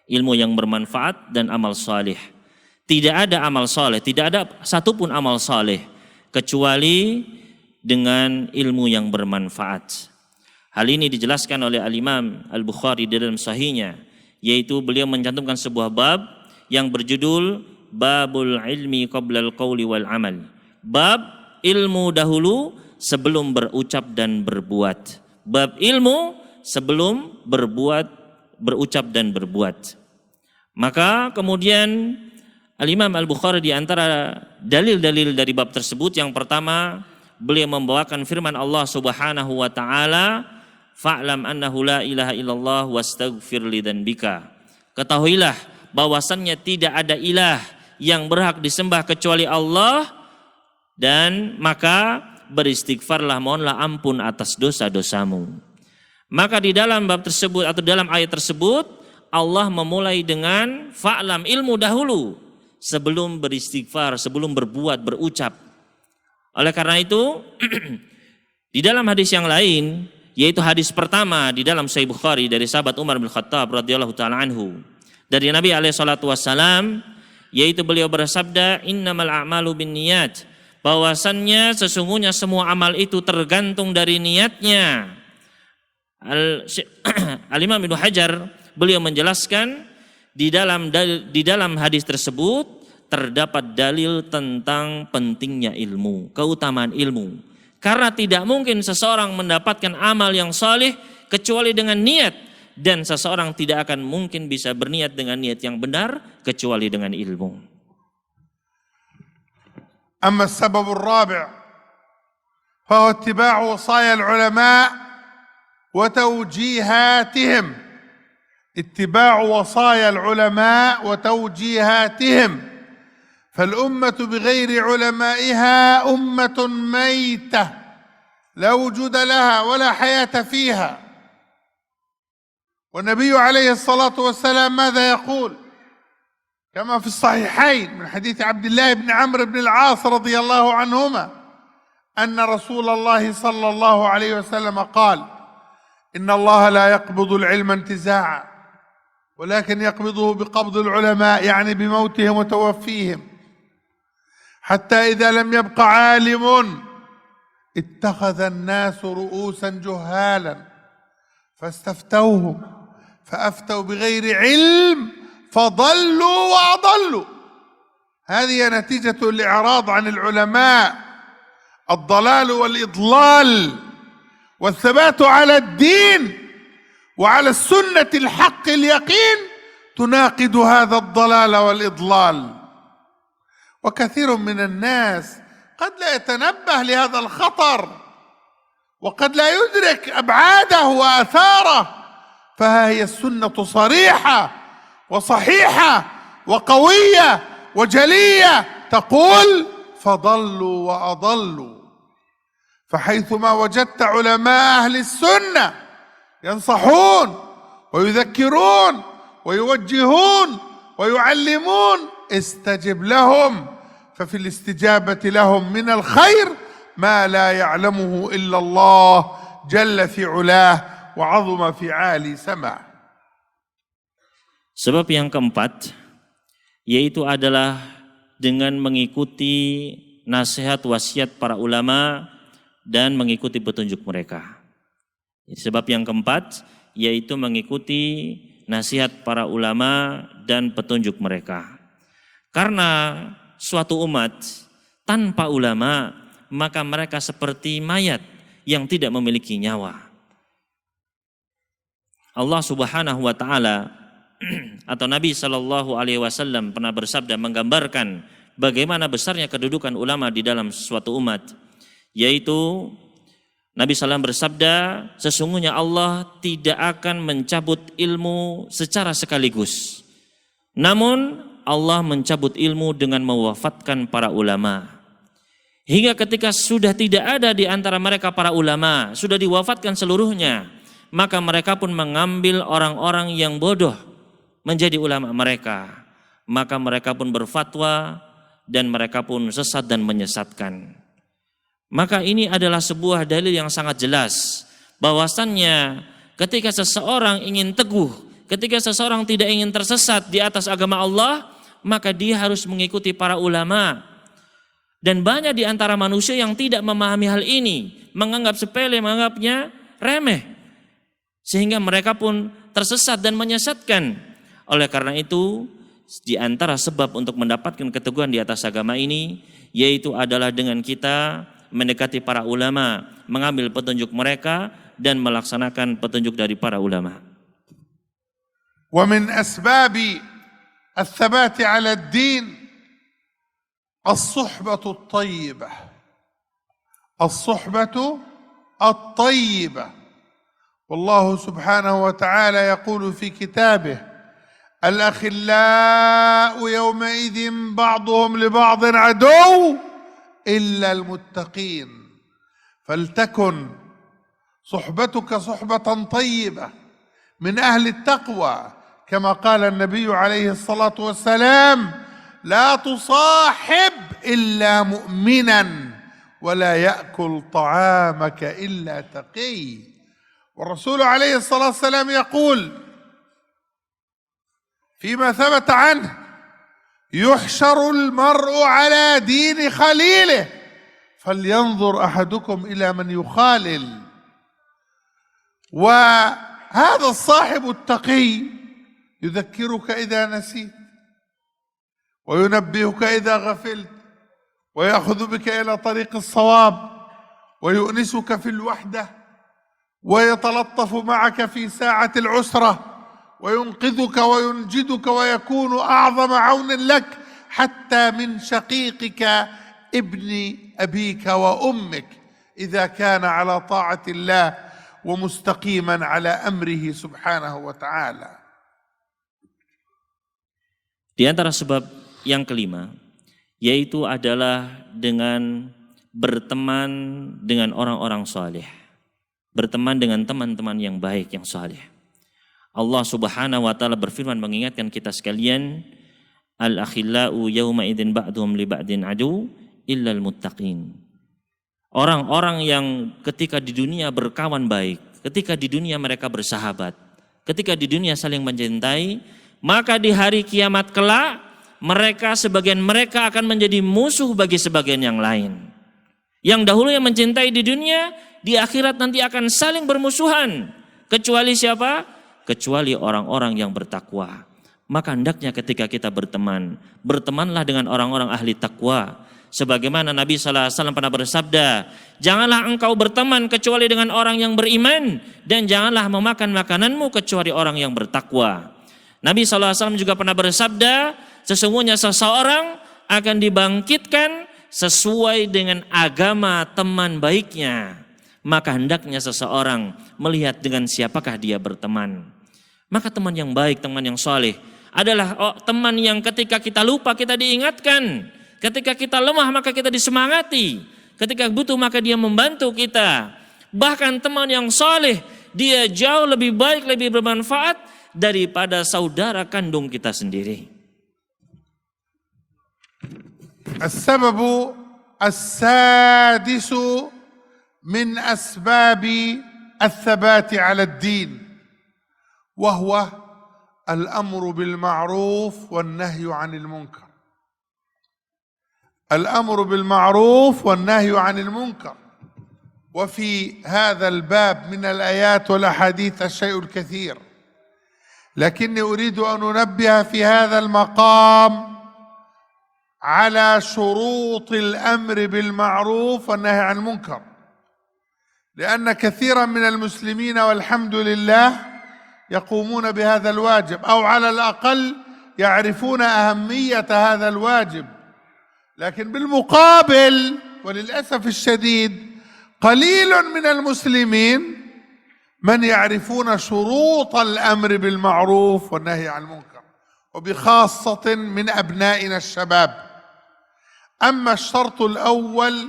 Ilmu yang bermanfaat dan amal saleh. Tidak ada amal saleh, tidak ada satupun amal saleh kecuali dengan ilmu yang bermanfaat. Hal ini dijelaskan oleh Al-Imam Al-Bukhari di dalam sahihnya, yaitu beliau mencantumkan sebuah bab yang berjudul Babul Ilmi Qablal Qawli wal Amal. Bab ilmu dahulu sebelum berucap dan berbuat. Bab ilmu sebelum berucap dan berbuat. Maka kemudian Al-Imam Al-Bukhari di antara dalil-dalil dari bab tersebut, yang pertama beliau membawakan firman Allah Subhanahu wa taala, fa'lam annahu la ilaha illallah wastaghfir lidzanbika. Ketahuilah bahwasannya tidak ada ilah yang berhak disembah kecuali Allah, dan maka beristighfarlah, mohonlah ampun atas dosa-dosamu. Maka di dalam bab tersebut atau dalam ayat tersebut Allah memulai dengan fa'lam, ilmu dahulu sebelum beristighfar, sebelum berbuat, berucap. Oleh karena itu di dalam hadis yang lain, yaitu hadis pertama di dalam Sahih Bukhari dari sahabat Umar bin Khattab radhiyallahu taala anhu, dari Nabi alaihi salatu wassalam, yaitu beliau bersabda, innamal a'malu binniyat, bahwasannya sesungguhnya semua amal itu tergantung dari niatnya. Al-Imam Ibnu Hajar beliau menjelaskan di dalam hadis tersebut terdapat dalil tentang pentingnya ilmu, keutamaan ilmu. Karena tidak mungkin seseorang mendapatkan amal yang saleh kecuali dengan niat, dan seseorang tidak akan mungkin bisa berniat dengan niat yang benar kecuali dengan ilmu. أما السبب الرابع فهو اتباع وصايا العلماء وتوجيهاتهم. اتباع وصايا العلماء وتوجيهاتهم، فالأمة بغير علمائها أمة ميتة لا وجود لها ولا حياة فيها. والنبي عليه الصلاة والسلام ماذا يقول؟ كما في الصحيحين من حديث عبد الله بن عمرو بن العاص رضي الله عنهما أن رسول الله صلى الله عليه وسلم قال: إن الله لا يقبض العلم انتزاعا ولكن يقبضه بقبض العلماء، يعني بموتهم وتوفيهم، حتى إذا لم يبق عالم اتخذ الناس رؤوسا جهالا فاستفتوهم فأفتوا بغير علم فضلوا وأضلوا. هذه نتيجة الإعراض عن العلماء، الضلال والإضلال، والثبات على الدين وعلى السنة الحق اليقين تناقض هذا الضلال والإضلال. وكثير من الناس قد لا يتنبه لهذا الخطر وقد لا يدرك أبعاده وآثاره، فها هي السنة صريحة وصحيحة وقوية وجلية تقول: فضلوا وأضلوا. فحيثما وجدت علماء أهل السنة ينصحون ويذكرون ويوجهون ويعلمون استجب لهم، ففي الاستجابة لهم من الخير ما لا يعلمه إلا الله جل في علاه وعظم في عالي سماه. Sebab yang keempat, yaitu adalah dengan mengikuti nasihat wasiat para ulama dan mengikuti petunjuk mereka. Sebab yang keempat, yaitu mengikuti nasihat para ulama dan petunjuk mereka. Karena suatu umat tanpa ulama, maka mereka seperti mayat yang tidak memiliki nyawa. Allah Subhanahu wa taala atau Nabi Shallallahu Alaihi Wasallam pernah bersabda menggambarkan bagaimana besarnya kedudukan ulama di dalam suatu umat, yaitu Nabi SAW bersabda, sesungguhnya Allah tidak akan mencabut ilmu secara sekaligus, namun Allah mencabut ilmu dengan mewafatkan para ulama. Hingga ketika sudah tidak ada di antara mereka para ulama, sudah diwafatkan seluruhnya, maka mereka pun mengambil orang-orang yang bodoh menjadi ulama mereka. Maka mereka pun berfatwa dan mereka pun sesat dan menyesatkan. Maka ini adalah sebuah dalil yang sangat jelas bahwasannya ketika seseorang ingin teguh, ketika seseorang tidak ingin tersesat di atas agama Allah, maka dia harus mengikuti para ulama. Dan banyak di antara manusia yang tidak memahami hal ini, menganggap sepele, menganggapnya remeh, sehingga mereka pun tersesat dan menyesatkan. Oleh karena itu, di antara sebab untuk mendapatkan keteguhan di atas agama ini, yaitu adalah dengan kita mendekati para ulama, mengambil petunjuk mereka dan melaksanakan petunjuk dari para ulama. Wa min asbabi الثبات على الدين الصحبة الطيبة، الصحبة الطيبة. والله سبحانه وتعالى يقول في كتابه: الأخلاء يومئذ بعضهم لبعض عدو إلا المتقين. فلتكن صحبتك صحبة طيبة من أهل التقوى، كما قال النبي عليه الصلاة والسلام: لا تصاحب إلا مؤمنا ولا يأكل طعامك إلا تقي. والرسول عليه الصلاة والسلام يقول فيما ثبت عنه: يحشر المرء على دين خليله فلينظر أحدكم إلى من يخالل. وهذا الصاحب التقي يذكرك إذا نسيت وينبهك إذا غفلت ويأخذ بك إلى طريق الصواب ويؤنسك في الوحدة ويتلطف معك في ساعة العسرة وينقذك وينجدك ويكون أعظم عون لك حتى من شقيقك ابن أبيك وأمك إذا كان على طاعة الله ومستقيما على أمره سبحانه وتعالى. Di antara sebab yang kelima, yaitu adalah dengan berteman dengan orang-orang saleh, berteman dengan teman-teman yang baik, yang saleh. Allah Subhanahu wa taala berfirman mengingatkan kita sekalian, al-akhillau yauma idzin ba'dhum li ba'din adu illal muttaqin. Orang-orang yang ketika di dunia berkawan baik, ketika di dunia mereka bersahabat, ketika di dunia saling mencintai, maka di hari kiamat kelak mereka sebagian mereka akan menjadi musuh bagi sebagian yang lain. Yang dahulu yang mencintai di dunia, di akhirat nanti akan saling bermusuhan. Kecuali siapa? Kecuali orang-orang yang bertakwa. Maka hendaknya ketika kita berteman, bertemanlah dengan orang-orang ahli takwa. Sebagaimana Nabi SAW pernah bersabda, janganlah engkau berteman kecuali dengan orang yang beriman, dan janganlah memakan makananmu kecuali orang yang bertakwa. Nabi SAW juga pernah bersabda, sesungguhnya seseorang akan dibangkitkan sesuai dengan agama teman baiknya. Maka hendaknya seseorang melihat dengan siapakah dia berteman. Maka teman yang baik, teman yang soleh adalah teman yang ketika kita lupa kita diingatkan, ketika kita lemah maka kita disemangati, ketika butuh maka dia membantu kita. Bahkan teman yang soleh dia jauh lebih baik, lebih bermanfaat daripada saudara kandung kita sendiri. السبب السادس من أسباب الثبات على الدين وهو الأمر بالمعروف والنهي عن المنكر. الأمر بالمعروف والنهي عن المنكر. وفي هذا الباب من الآيات والأحاديث الشيء الكثير، لكني أريد أن أنبه في هذا المقام على شروط الأمر بالمعروف والنهي عن المنكر، لأن كثيرا من المسلمين والحمد لله يقومون بهذا الواجب، أو على الأقل يعرفون أهمية هذا الواجب، لكن بالمقابل وللأسف الشديد قليل من المسلمين من يعرفون شروط الأمر بالمعروف والنهي عن المنكر، وبخاصة من أبنائنا الشباب. أما الشرط الأول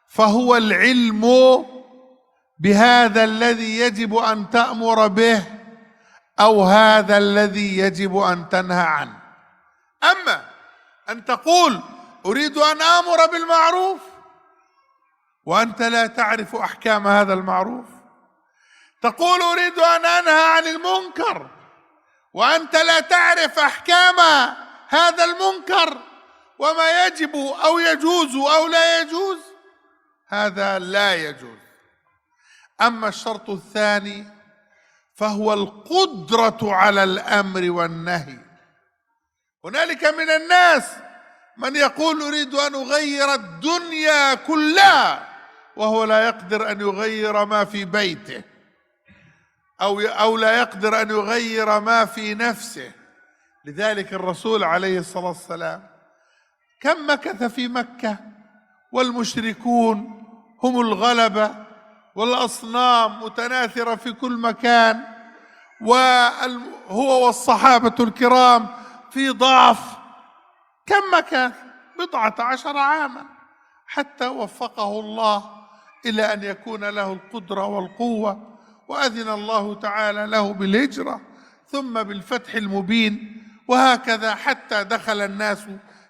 فهو العلم بهذا الذي يجب أن تأمر به أو هذا الذي يجب أن تنهى عنه. أما أن تقول أريد أن آمر بالمعروف وأنت لا تعرف أحكام هذا المعروف، تقول أريد أن أنهى عن المنكر وأنت لا تعرف أحكام هذا المنكر وما يجب أو يجوز أو لا يجوز، هذا لا يجوز. أما الشرط الثاني فهو القدرة على الأمر والنهي. هنالك من الناس من يقول أريد أن أغير الدنيا كلها وهو لا يقدر أن يغير ما في بيته، أو لا يقدر أن يغير ما في نفسه. لذلك الرسول عليه الصلاة والسلام كم مكث في مكة والمشركون هم الغلبة والأصنام متناثرة في كل مكان، وهو والصحابة الكرام في ضعف. كم مكث؟ 14 عاما حتى وفقه الله إلى أن يكون له القدرة والقوة، وأذن الله تعالى له بالهجرة ثم بالفتح المبين، وهكذا حتى دخل الناس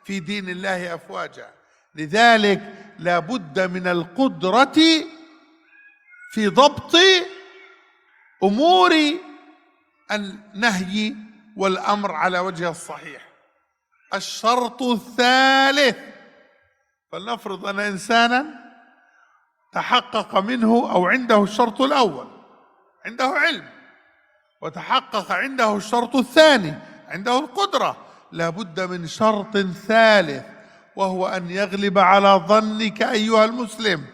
في دين الله أفواجا. لذلك لا بد من القدرة في ضبط أمور النهي والأمر على وجه الصحيح. الشرط الثالث، فلنفرض أن إنسانا تحقق منه أو عنده الشرط الأول، عنده علم، وتحقق عنده الشرط الثاني، عنده القدرة، لا بد من شرط ثالث، وهو أن يغلب على ظنك أيها المسلم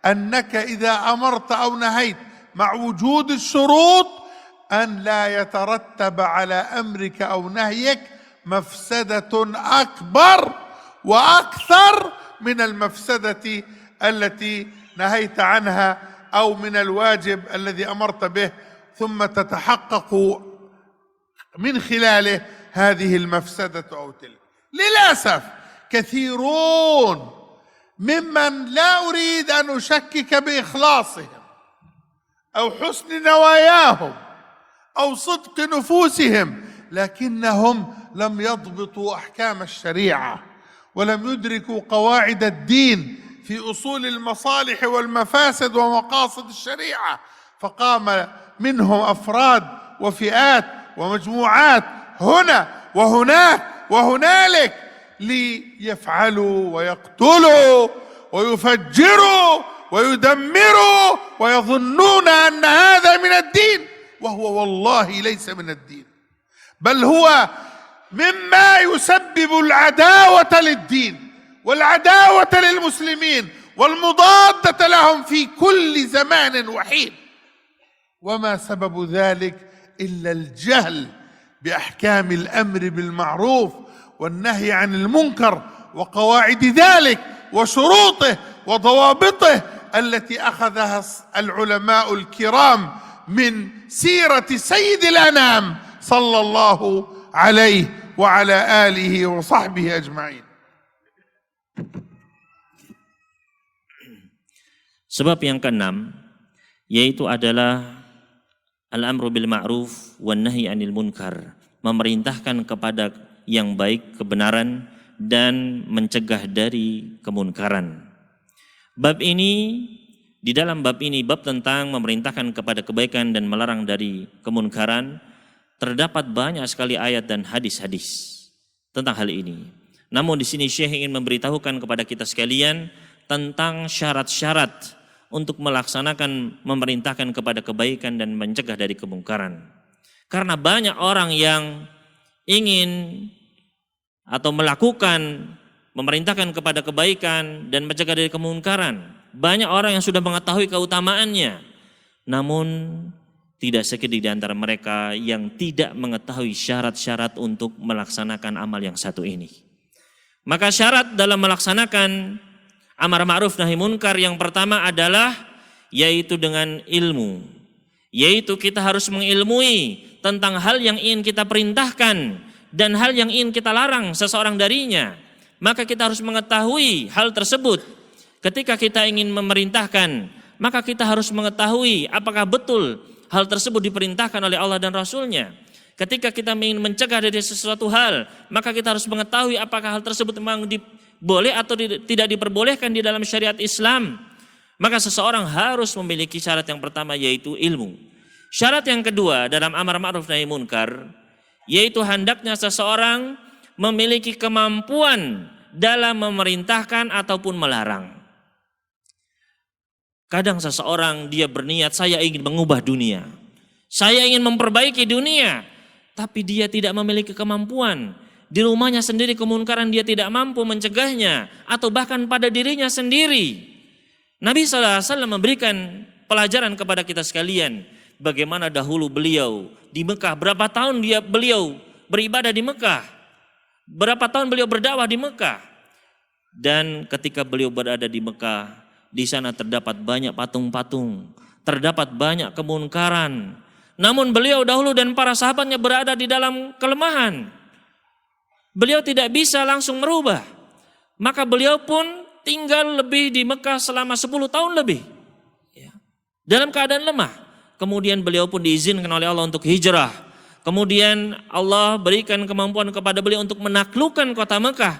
أنك إذا أمرت أو نهيت مع وجود الشروط أن لا يترتب على أمرك أو نهيك مفسدة أكبر وأكثر من المفسدة التي نهيت عنها أو من الواجب الذي أمرت به، ثم تتحقق من خلاله هذه المفسدة أو تلك. للأسف كثيرون ممن لا أريد أن أشكك بإخلاصهم أو حسن نواياهم أو صدق نفوسهم، لكنهم لم يضبطوا أحكام الشريعة ولم يدركوا قواعد الدين في أصول المصالح والمفاسد ومقاصد الشريعة، فقام منهم أفراد وفئات ومجموعات هنا وهناك وهنالك ليفعلوا ويقتلوا ويفجروا ويدمروا ويظنون أن هذا من الدين، وهو والله ليس من الدين، بل هو مما يسبب العداوة للدين والعداوة للمسلمين والمضادة لهم في كل زمان وحين. وما سبب ذلك إلا الجهل بأحكام الأمر بالمعروف والنهي عن المنكر وقواعد ذلك وشروطه وضوابطه التي أخذها العلماء الكرام من سيرة سيد الأنام صلى الله عليه وعلى آله وصحبه أجمعين. Sebab yang keenam yaitu adalah al-amru bil ma'ruf wan nahyi 'anil munkar, memerintahkan kepada yang baik, kebenaran, dan mencegah dari kemunkaran. Bab ini, di dalam bab ini, bab tentang memerintahkan kepada kebaikan dan melarang dari kemunkaran, terdapat banyak sekali ayat dan hadis-hadis tentang hal ini. Namun di sini Syekh ingin memberitahukan kepada kita sekalian tentang syarat-syarat untuk melaksanakan memerintahkan kepada kebaikan dan mencegah dari kemungkaran. Karena banyak orang yang ingin atau melakukan memerintahkan kepada kebaikan dan mencegah dari kemungkaran. Banyak orang yang sudah mengetahui keutamaannya, namun tidak sedikit di antara mereka yang tidak mengetahui syarat-syarat untuk melaksanakan amal yang satu ini. Maka syarat dalam melaksanakan amar ma'ruf nahi munkar yang pertama adalah yaitu dengan ilmu. Yaitu kita harus mengilmui tentang hal yang ingin kita perintahkan dan hal yang ingin kita larang seseorang darinya. Maka kita harus mengetahui hal tersebut. Ketika kita ingin memerintahkan, maka kita harus mengetahui apakah betul hal tersebut diperintahkan oleh Allah dan Rasul-Nya. Ketika kita ingin mencegah dari sesuatu hal, maka kita harus mengetahui apakah hal tersebut memang boleh atau tidak diperbolehkan di dalam syariat Islam. Maka seseorang harus memiliki syarat yang pertama yaitu ilmu. Syarat yang kedua dalam amar ma'ruf nahi munkar yaitu hendaknya seseorang memiliki kemampuan dalam memerintahkan ataupun melarang. Kadang seseorang dia berniat saya ingin mengubah dunia, saya ingin memperbaiki dunia, tapi dia tidak memiliki kemampuan. Di rumahnya sendiri kemunkaran dia tidak mampu mencegahnya, atau bahkan pada dirinya sendiri. Nabi SAW memberikan pelajaran kepada kita sekalian bagaimana dahulu beliau di Mekah, berapa tahun beliau beribadah di Mekah, berapa tahun beliau berdakwah di Mekah. Dan ketika beliau berada di Mekah, di sana terdapat banyak patung-patung, terdapat banyak kemunkaran. Namun beliau dahulu dan para sahabatnya berada di dalam kelemahan. Beliau tidak bisa langsung merubah. Maka beliau pun tinggal lebih di Mekah selama 10 tahun lebih. Dalam keadaan lemah. Kemudian beliau pun diizinkan oleh Allah untuk hijrah. Kemudian Allah berikan kemampuan kepada beliau untuk menaklukkan kota Mekah.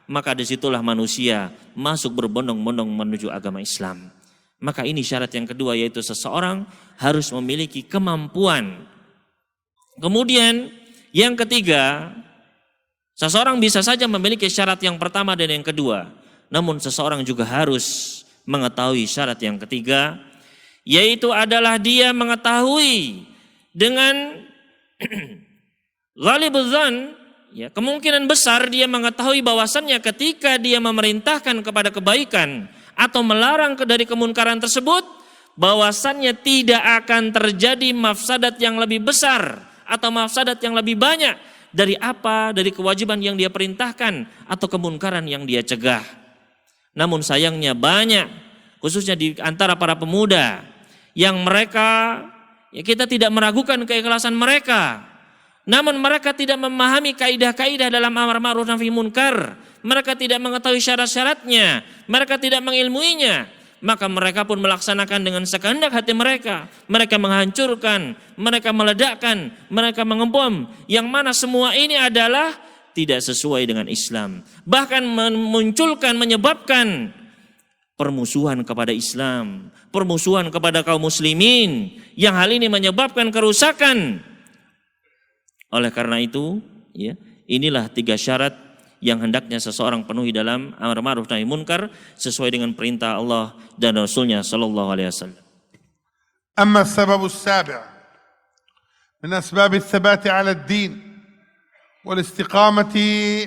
Maka disitulah manusia masuk berbondong-bondong menuju agama Islam. Maka ini syarat yang kedua yaitu seseorang harus memiliki kemampuan. Kemudian yang ketiga, seseorang bisa saja memiliki syarat yang pertama dan yang kedua. Namun seseorang juga harus mengetahui syarat yang ketiga, yaitu adalah dia mengetahui dengan ghalibul dzan, ya, kemungkinan besar dia mengetahui bahwasannya ketika dia memerintahkan kepada kebaikan atau melarang dari kemunkaran tersebut, bahwasannya tidak akan terjadi mafsadat yang lebih besar atau mafsadat yang lebih banyak dari kewajiban yang dia perintahkan atau kemunkaran yang dia cegah. Namun sayangnya banyak, khususnya di antara para pemuda, yang mereka, ya kita tidak meragukan keikhlasan mereka. Namun mereka tidak memahami kaidah-kaidah dalam amar ma'ruf nahi munkar. Mereka tidak mengetahui syarat-syaratnya. Mereka tidak mengilmuinya. Maka mereka pun melaksanakan dengan sekehendak hati mereka. Mereka menghancurkan, mereka meledakkan, mereka mengebom. Yang mana semua ini adalah tidak sesuai dengan Islam. Bahkan memunculkan, menyebabkan permusuhan kepada Islam, permusuhan kepada kaum muslimin. Yang hal ini menyebabkan kerusakan. Oleh karena itu, ya, inilah 3 syarat yang hendaknya seseorang penuhi dalam amar ma'ruf nahi munkar sesuai dengan perintah Allah dan Rasulnya sallallahu alaihi wasallam. أما السبب السابع من أسباب الثبات على الدين والاستقامة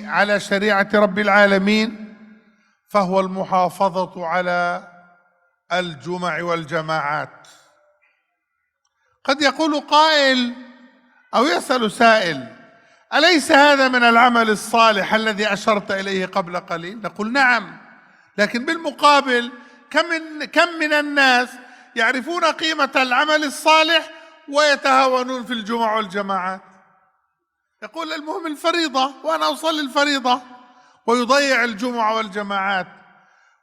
على شريعة رب العالمين فهو المحافظة على الجمع والجماعات. قد يقول قائل أو يسأل سائل: أليس هذا من العمل الصالح الذي أشرت إليه قبل قليل؟ نقول نعم، لكن بالمقابل كم من الناس يعرفون قيمة العمل الصالح ويتهاونون في الجمع والجماعات. يقول المهم الفريضة وأنا أصلي الفريضة، ويضيع الجمع والجماعات.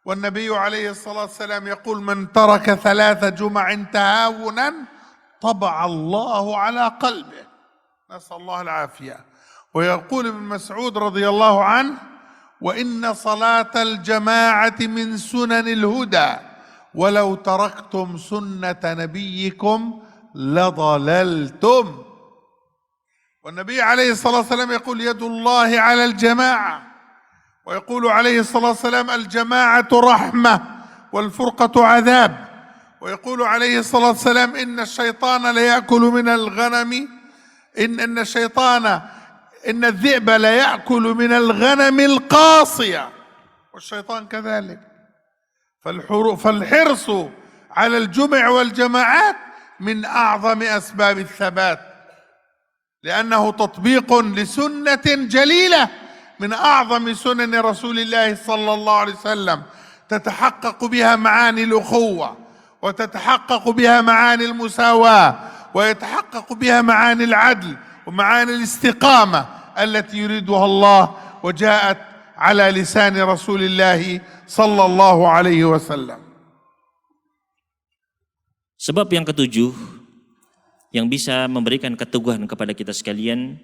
والنبي عليه الصلاة والسلام يقول: من ترك 3 جمع تهاونا طبع الله على قلبه. نسأل الله العافية. ويقول ابن مسعود رضي الله عنه: وإن صلاة الجماعة من سنن الهدى ولو تركتم سنة نبيكم لضللتم. والنبي عليه الصلاة والسلام يقول: يد الله على الجماعة. ويقول عليه الصلاة والسلام: الجماعة رحمة والفرقة عذاب. ويقول عليه الصلاة والسلام: إن الشيطان ليأكل من الغنم إن الذئب ليأكل من الغنم القاصية والشيطان كذلك. فالحرص على الجمع والجماعات من أعظم أسباب الثبات، لأنه تطبيق لسنة جليلة من أعظم سنن رسول الله صلى الله عليه وسلم، تتحقق بها معاني الأخوة، وتتحقق بها معاني المساواة، ويتحقق بها معاني العدل ومعاني الاستقامة التي يريدها الله، وجاءت على لسان رسول الله صلى الله عليه وسلم. Sebab yang ketujuh yang bisa memberikan keteguhan kepada kita sekalian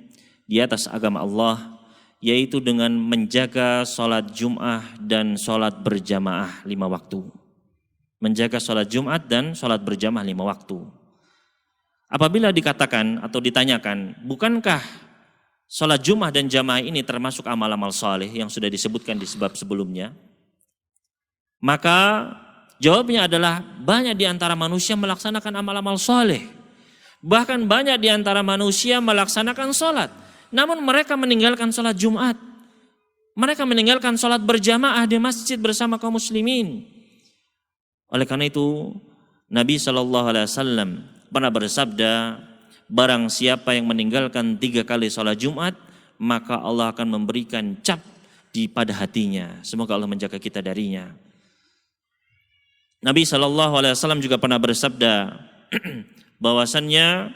di atas agama Allah, yaitu dengan menjaga sholat Jum'ah dan sholat berjamaah 5 waktu. Menjaga sholat Jumat dan sholat berjamaah 5 waktu. Apabila dikatakan atau ditanyakan, bukankah sholat Jum'ah dan jamaah ini termasuk amal-amal saleh yang sudah disebutkan di sebab sebelumnya? Maka jawabnya adalah banyak di antara manusia melaksanakan amal-amal saleh. Bahkan banyak di antara manusia melaksanakan sholat, namun mereka meninggalkan sholat Jumat. Mereka meninggalkan sholat berjamaah di masjid bersama kaum muslimin. Oleh karena itu, Nabi SAW pernah bersabda, barang siapa yang meninggalkan 3 kali sholat Jumat, maka Allah akan memberikan cap pada hatinya. Semoga Allah menjaga kita darinya. Nabi SAW juga pernah bersabda bahwasannya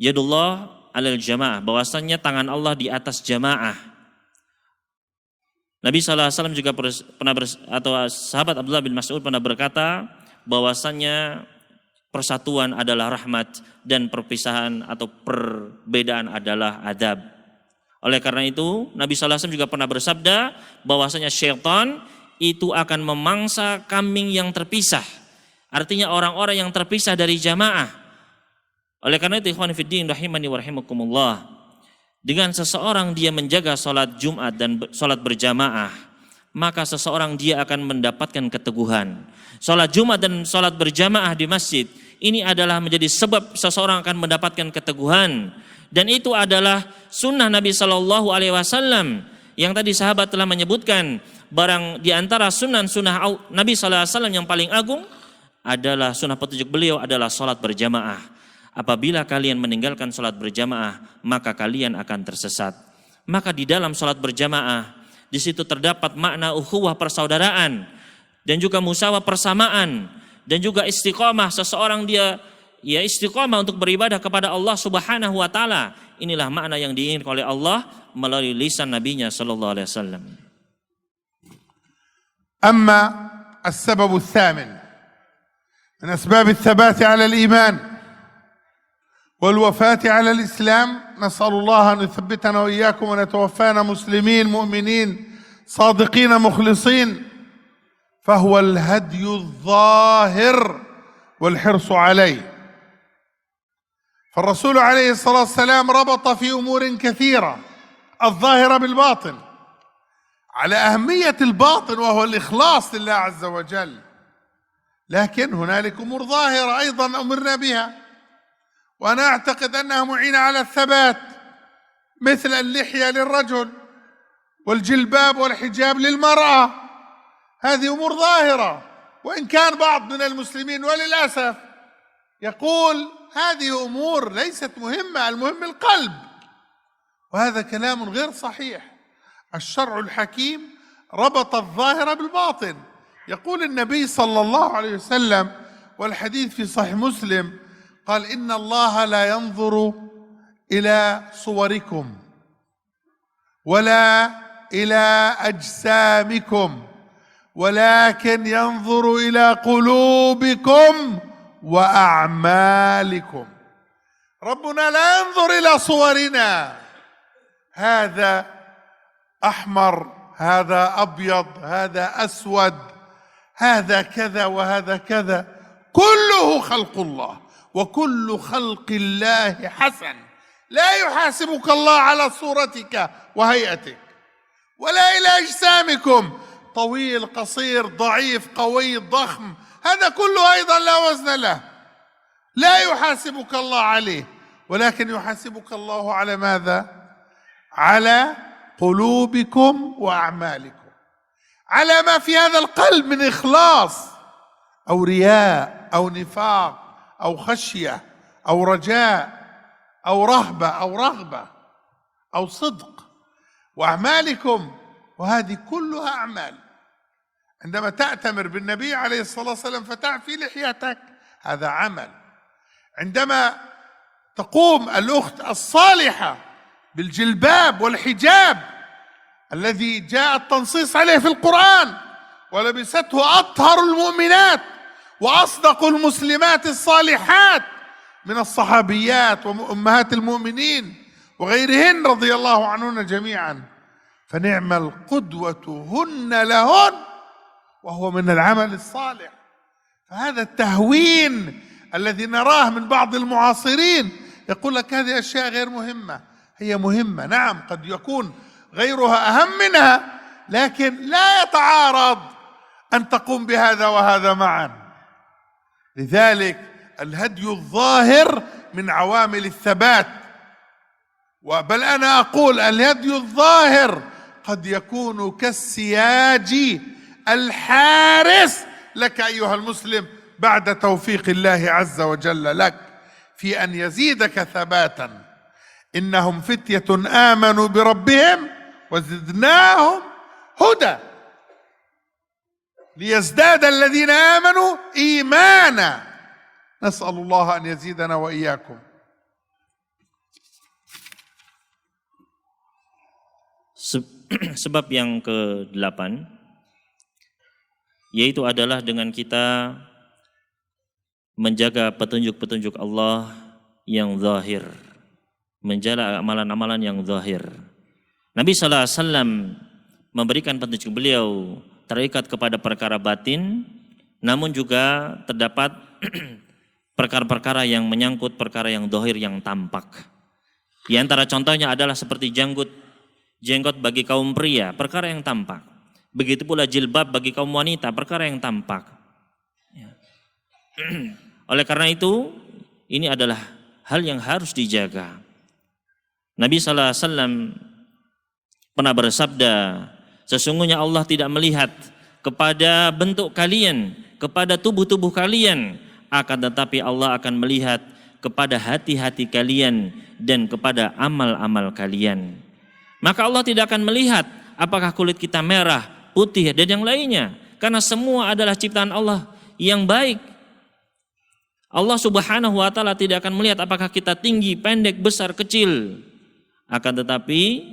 yadullah alal jamaah, bahwasannya tangan Allah di atas jamaah. Nabi SAW juga pernah atau sahabat Abdullah bin Mas'ud pernah berkata bahwasannya persatuan adalah rahmat dan perpisahan atau perbedaan adalah adab. Oleh karena itu Nabi SAW juga pernah bersabda bahwasanya syaitan itu akan memangsa kambing yang terpisah. Artinya orang-orang yang terpisah dari jamaah. Oleh karena itu ikhwan fiddin rahimani wa rahimakumullah, dengan seseorang dia menjaga sholat Jumat dan sholat berjamaah, maka seseorang dia akan mendapatkan keteguhan. Sholat Jumat dan sholat berjamaah di masjid, ini adalah menjadi sebab seseorang akan mendapatkan keteguhan. Dan itu adalah sunnah Nabi SAW yang tadi sahabat telah menyebutkan. Barang di antara sunnah-sunnah Nabi SAW yang paling agung adalah sunnah petunjuk beliau adalah sholat berjamaah. Apabila kalian meninggalkan sholat berjamaah, maka kalian akan tersesat. Maka di dalam sholat berjamaah, di situ terdapat makna ukhuwah persaudaraan, dan juga musawah persamaan, dan juga istiqomah seseorang dia istiqomah untuk beribadah kepada Allah Subhanahu wa taala. Inilah makna yang diinginkan oleh Allah melalui lisan nabinya sallallahu alaihi wasallam. أما السبب الثامن من أسباب الثبات على الإيمان والوفاة على الإسلام، نسأل الله أن يثبتنا وإياكم وأن يتوفانا مسلمين مؤمنين صادقين مخلصين، فهو الهدي الظاهر والحرص عليه. فالرسول عليه الصلاة والسلام ربط في أمور كثيرة الظاهرة بالباطن على أهمية الباطن وهو الإخلاص لله عز وجل، لكن هنالك أمور ظاهرة أيضا أمرنا بها، وأنا أعتقد أنها معينة على الثبات، مثل اللحية للرجل والجلباب والحجاب للمرأة. هذه أمور ظاهرة، وإن كان بعض من المسلمين وللأسف يقول هذه أمور ليست مهمة، المهم القلب، وهذا كلام غير صحيح. الشرع الحكيم ربط الظاهر بالباطن. يقول النبي صلى الله عليه وسلم والحديث في صحيح مسلم قال إن الله لا ينظر إلى صوركم ولا إلى أجسامكم ولكن ينظر إلى قلوبكم وأعمالكم. ربنا لا ينظر إلى صورنا، هذا أحمر، هذا أبيض، هذا أسود، هذا كذا وهذا كذا، كله خلق الله، وكل خلق الله حسن. لا يحاسبك الله على صورتك وهيئتك ولا إلى أجسامكم، طويل قصير ضعيف قوي ضخم، هذا كله أيضا لا وزن له، لا يحاسبك الله عليه، ولكن يحاسبك الله على ماذا؟ على قلوبكم وأعمالكم، على ما في هذا القلب من إخلاص أو رياء أو نفاق أو خشية أو رجاء أو رهبة أو رغبة أو صدق، وأعمالكم، وهذه كلها أعمال. عندما تأتمر بالنبي عليه الصلاة والسلام فتعفي لحيتك، هذا عمل. عندما تقوم الأخت الصالحة بالجلباب والحجاب الذي جاء التنصيص عليه في القرآن ولبسته أطهر المؤمنات وأصدق المسلمات الصالحات من الصحابيات وأمهات المؤمنين وغيرهن رضي الله عنهن جميعا، فنعم القدوة هن لهن، وهو من العمل الصالح. فهذا التهوين الذي نراه من بعض المعاصرين، يقول لك هذه أشياء غير مهمة. هي مهمة نعم، قد يكون غيرها أهم منها، لكن لا يتعارض أن تقوم بهذا وهذا معا. لذلك الهدي الظاهر من عوامل الثبات، بل أنا أقول الهدي الظاهر قد يكون كالسياج الحارس لك أيها المسلم بعد توفيق الله عز وجل لك في أن يزيدك ثباتا. إنهم فتية آمنوا بربهم وزدناهم هدى ليزداد الذين آمنوا إيمانا. نسأل الله أن يزيدنا وإياكم. Sebab yang ke-8 yaitu adalah dengan kita menjaga petunjuk-petunjuk Allah yang zahir, menjaga amalan-amalan yang zahir. Nabi sallallahu alaihi wasallam memberikan petunjuk beliau terikat kepada perkara batin, namun juga terdapat perkara-perkara yang menyangkut perkara yang zahir yang tampak. Di antara contohnya adalah seperti jenggot bagi kaum pria, perkara yang tampak. Begitu pula jilbab bagi kaum wanita, perkara yang tampak. Oleh karena itu, ini adalah hal yang harus dijaga. Nabi sallallahu alaihi wasallam pernah bersabda, sesungguhnya Allah tidak melihat kepada bentuk kalian, kepada tubuh-tubuh kalian, akan tetapi Allah akan melihat kepada hati-hati kalian dan kepada amal-amal kalian. Maka Allah tidak akan melihat apakah kulit kita merah, putih, dan yang lainnya, karena semua adalah ciptaan Allah yang baik. Allah Subhanahu wa taala tidak akan melihat apakah kita tinggi, pendek, besar, kecil. Akan tetapi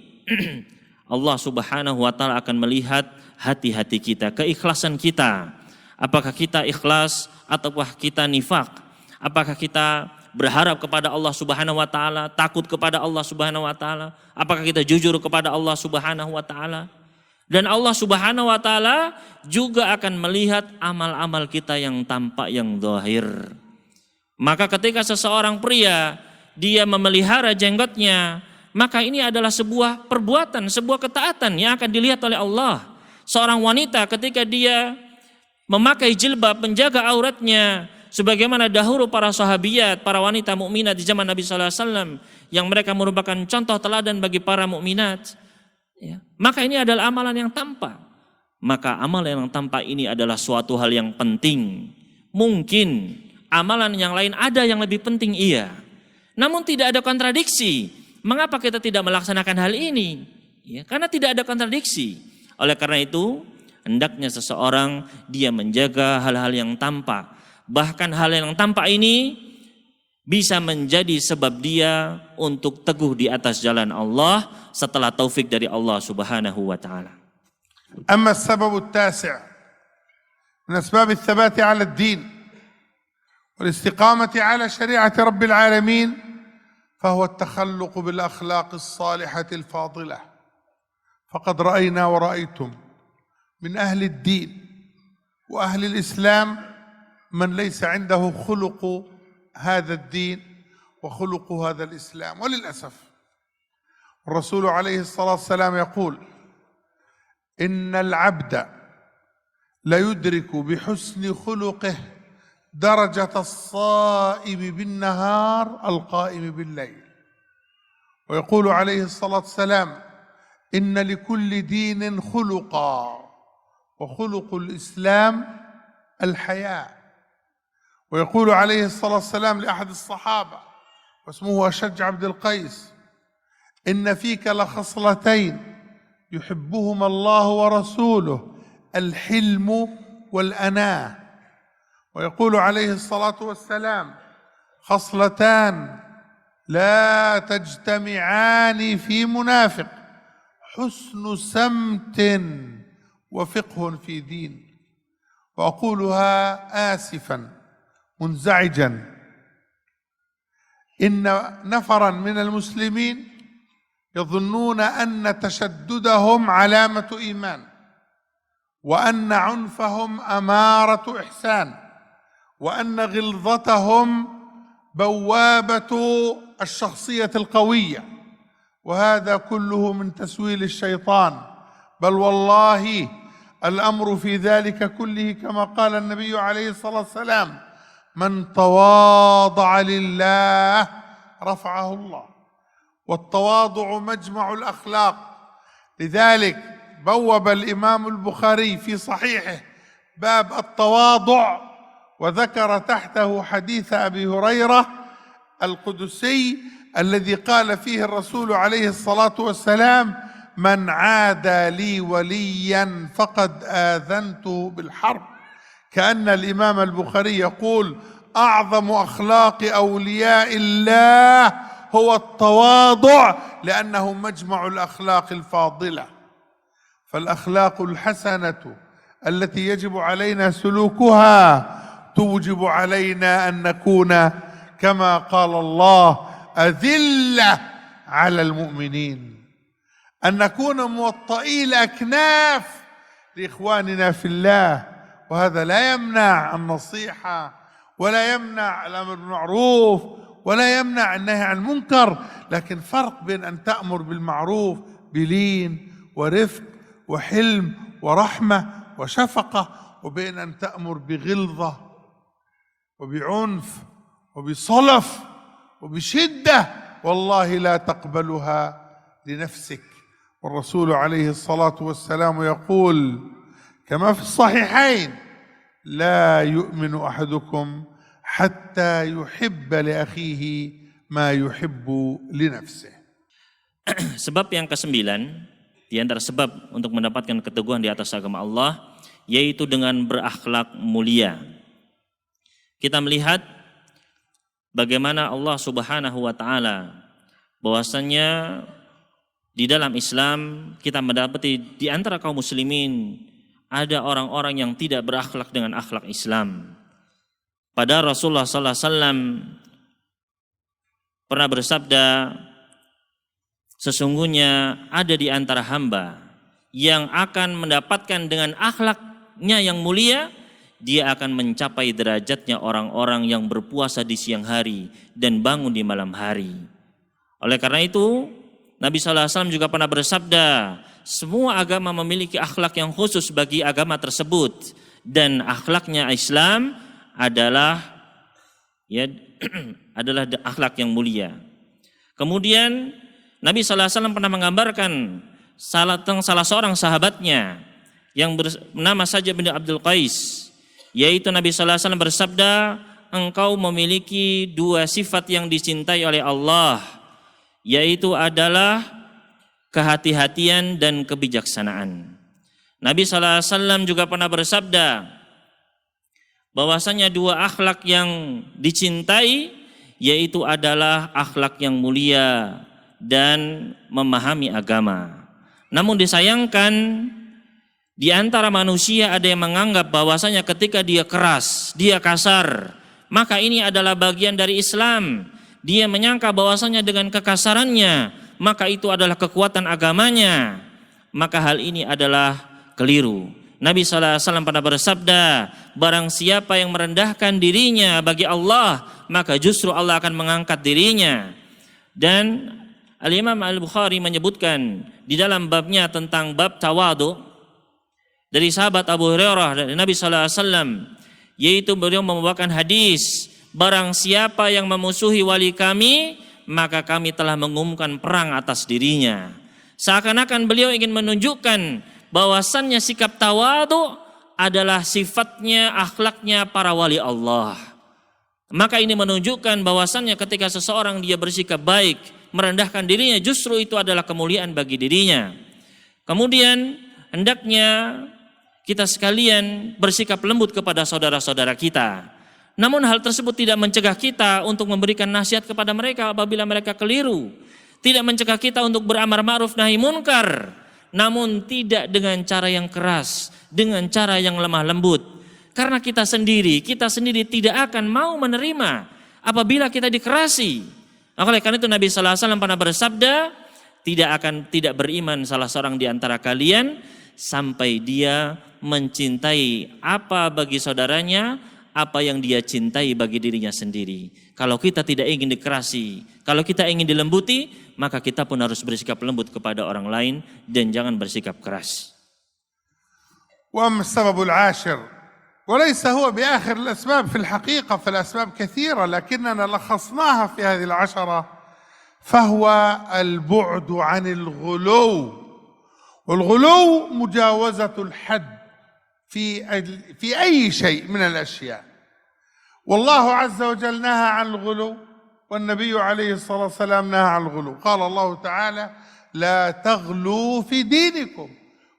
Allah Subhanahu wa taala akan melihat hati-hati kita, keikhlasan kita. Apakah kita ikhlas ataukah kita nifak? Apakah kita berharap kepada Allah Subhanahu wa taala, takut kepada Allah Subhanahu wa taala? Apakah kita jujur kepada Allah Subhanahu wa taala? Dan Allah Subhanahu wa taala juga akan melihat amal-amal kita yang tampak, yang zahir. Maka ketika seseorang pria dia memelihara jenggotnya, maka ini adalah sebuah perbuatan, sebuah ketaatan yang akan dilihat oleh Allah. Seorang wanita ketika dia memakai jilbab, menjaga auratnya, sebagaimana dahulu para sahabiat, para wanita mukminat di zaman Nabi sallallahu alaihi wasallam yang mereka merupakan contoh teladan bagi para mukminat. Ya. Maka ini adalah amalan yang tampak. Maka amalan yang tampak ini adalah suatu hal yang penting. Mungkin amalan yang lain ada yang lebih penting, iya. Namun tidak ada kontradiksi. Mengapa kita tidak melaksanakan hal ini? Ya, karena tidak ada kontradiksi. Oleh karena itu, hendaknya seseorang dia menjaga hal-hal yang tampak. Bahkan hal yang tampak ini bisa menjadi sebab dia untuk teguh di atas jalan Allah setelah taufik dari Allah Subhanahu wa taala. أما السبب التاسع من أسباب الثبات على الدين والاستقامة على شريعة رب العالمين فهو التخلق بالأخلاق الصالحة الفاضلة. فقد رأينا ورأيتم من أهل الدين وأهل الإسلام من ليس عنده خلق هذا الدين وخلق هذا الإسلام. وللأسف الرسول عليه الصلاة والسلام يقول: إن العبد ليدرك بحسن خلقه درجة الصائم بالنهار القائم بالليل. ويقول عليه الصلاة والسلام: إن لكل دين خلقا وخلق الإسلام الحياء. ويقول عليه الصلاة والسلام لأحد الصحابة واسمه أشج عبد القيس: إن فيك لخصلتين يحبهما الله ورسوله الحلم والأناة. ويقول عليه الصلاة والسلام: خصلتان لا تجتمعان في منافق: حسن سمت وفقه في دين. وأقولها آسفا منزعجا: إن نفرا من المسلمين يظنون أن تشددهم علامة إيمان، وأن عنفهم أمارة إحسان، وأن غلظتهم بوابة الشخصية القوية، وهذا كله من تسويل الشيطان. بل والله الأمر في ذلك كله كما قال النبي عليه الصلاة والسلام: من تواضع لله رفعه الله. والتواضع مجمع الأخلاق. لذلك بوب الإمام البخاري في صحيحه باب التواضع وذكر تحته حديث أبي هريرة القدسي الذي قال فيه الرسول عليه الصلاة والسلام: من عادى لي وليا فقد آذنته بالحرب. كأن الإمام البخاري يقول: أعظم أخلاق أولياء الله هو التواضع، لأنه مجمع الأخلاق الفاضلة. فالأخلاق الحسنة التي يجب علينا سلوكها توجب علينا أن نكون كما قال الله: أذلة على المؤمنين، أن نكون موطئي الأكناف لإخواننا في الله. وهذا لا يمنع النصيحة ولا يمنع الأمر بالمعروف ولا يمنع النهي عن المنكر، لكن فرق بين أن تأمر بالمعروف بلين ورفق وحلم ورحمة وشفقة، وبين أن تأمر بغلظة وبعنف وبصلف وبشدة والله لا تقبلها لنفسك. والرسول عليه الصلاة والسلام يقول كما في الصحيحين: لا يؤمن أحدكم حتى يحب لأخيه ما يحب لنفسه. Sebab yang ke-9, di antara sebab untuk mendapatkan keteguhan di atas agama Allah, yaitu dengan berakhlak mulia. Kita melihat bagaimana Allah Subhanahu wa taala bahwasannya di dalam Islam kita mendapati di antara kaum muslimin ada orang-orang yang tidak berakhlak dengan akhlak Islam. Pada Rasulullah sallallahu alaihi wasallam pernah bersabda, sesungguhnya ada di antara hamba yang akan mendapatkan dengan akhlaknya yang mulia, dia akan mencapai derajatnya orang-orang yang berpuasa di siang hari dan bangun di malam hari. Oleh karena itu, Nabi SAW juga pernah bersabda, semua agama memiliki akhlak yang khusus bagi agama tersebut, dan akhlaknya Islam adalah adalah akhlak yang mulia. Kemudian Nabi SAW pernah menggambarkan salah seorang sahabatnya yang bernama Sajjad bin Abdul Qais, yaitu Nabi SAW bersabda, engkau memiliki dua sifat yang dicintai oleh Allah, yaitu adalah kehati-hatian dan kebijaksanaan. Nabi SAW juga pernah bersabda bahwasanya dua akhlak yang dicintai yaitu adalah akhlak yang mulia dan memahami agama. Namun disayangkan di antara manusia ada yang menganggap bahwasanya ketika dia keras, dia kasar, maka ini adalah bagian dari Islam. Dia menyangka bahwasanya dengan kekasarannya maka itu adalah kekuatan agamanya. Maka hal ini adalah keliru. Nabi SAW pernah bersabda, barang siapa yang merendahkan dirinya bagi Allah, maka justru Allah akan mengangkat dirinya. Dan Al-Imam Al-Bukhari menyebutkan di dalam babnya tentang bab tawadu dari sahabat Abu Hurairah dari Nabi SAW, yaitu beliau membawakan hadis, barang siapa yang memusuhi wali kami, maka kami telah mengumumkan perang atas dirinya. Seakan-akan beliau ingin menunjukkan bahwasannya sikap tawadu adalah sifatnya, akhlaknya para wali Allah. Maka ini menunjukkan bahwasannya ketika seseorang dia bersikap baik, merendahkan dirinya, justru itu adalah kemuliaan bagi dirinya. Kemudian hendaknya kita sekalian bersikap lembut kepada saudara-saudara kita. Namun hal tersebut tidak mencegah kita untuk memberikan nasihat kepada mereka apabila mereka keliru. Tidak mencegah kita untuk beramar ma'ruf nahi munkar. Namun tidak dengan cara yang keras, dengan cara yang lemah lembut. Karena kita sendiri tidak akan mau menerima apabila kita dikerasi. Oleh karena itu Nabi SAW pernah bersabda, tidak beriman salah seorang di antara kalian sampai dia mencintai apa bagi saudaranya, apa yang dia cintai bagi dirinya sendiri. Kalau kita tidak ingin dikerasi, kalau kita ingin dilembuti, maka kita pun harus bersikap lembut kepada orang lain dan jangan bersikap keras. وأما السبب العاشر وليس هو بآخر الأسباب في الحقيقة، فالأسباب كثيرة لكننا لخصناها في هذه العشرة، فهو البعد عن الغلو. والغلو مجاوزة الحد في أي شيء من الأشياء. والله عز وجل نهى عن الغلو، والنبي عليه الصلاة والسلام نهى عن الغلو. قال الله تعالى لا تغلوا في دينكم،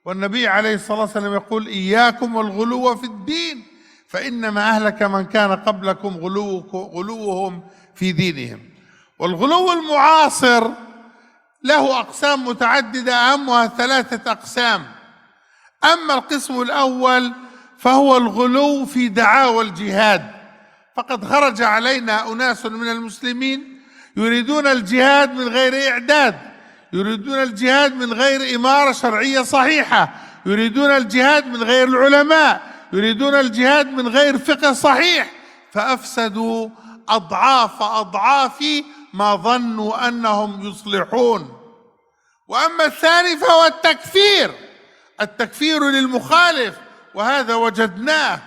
والنبي عليه الصلاة والسلام يقول إياكم والغلو في الدين فإنما أهلك من كان قبلكم غلوهم في دينهم. والغلو المعاصر له أقسام متعددة، أهمها 3 أقسام. أما القسم الأول فهو الغلو في دعاوى الجهاد، فقد خرج علينا أناس من المسلمين يريدون الجهاد من غير إعداد، يريدون الجهاد من غير إمارة شرعية صحيحة، يريدون الجهاد من غير العلماء، يريدون الجهاد من غير فقه صحيح، فأفسدوا أضعاف ما ظنوا أنهم يصلحون. وأما الثاني فهو التكفير للمخالف، وهذا وجدناه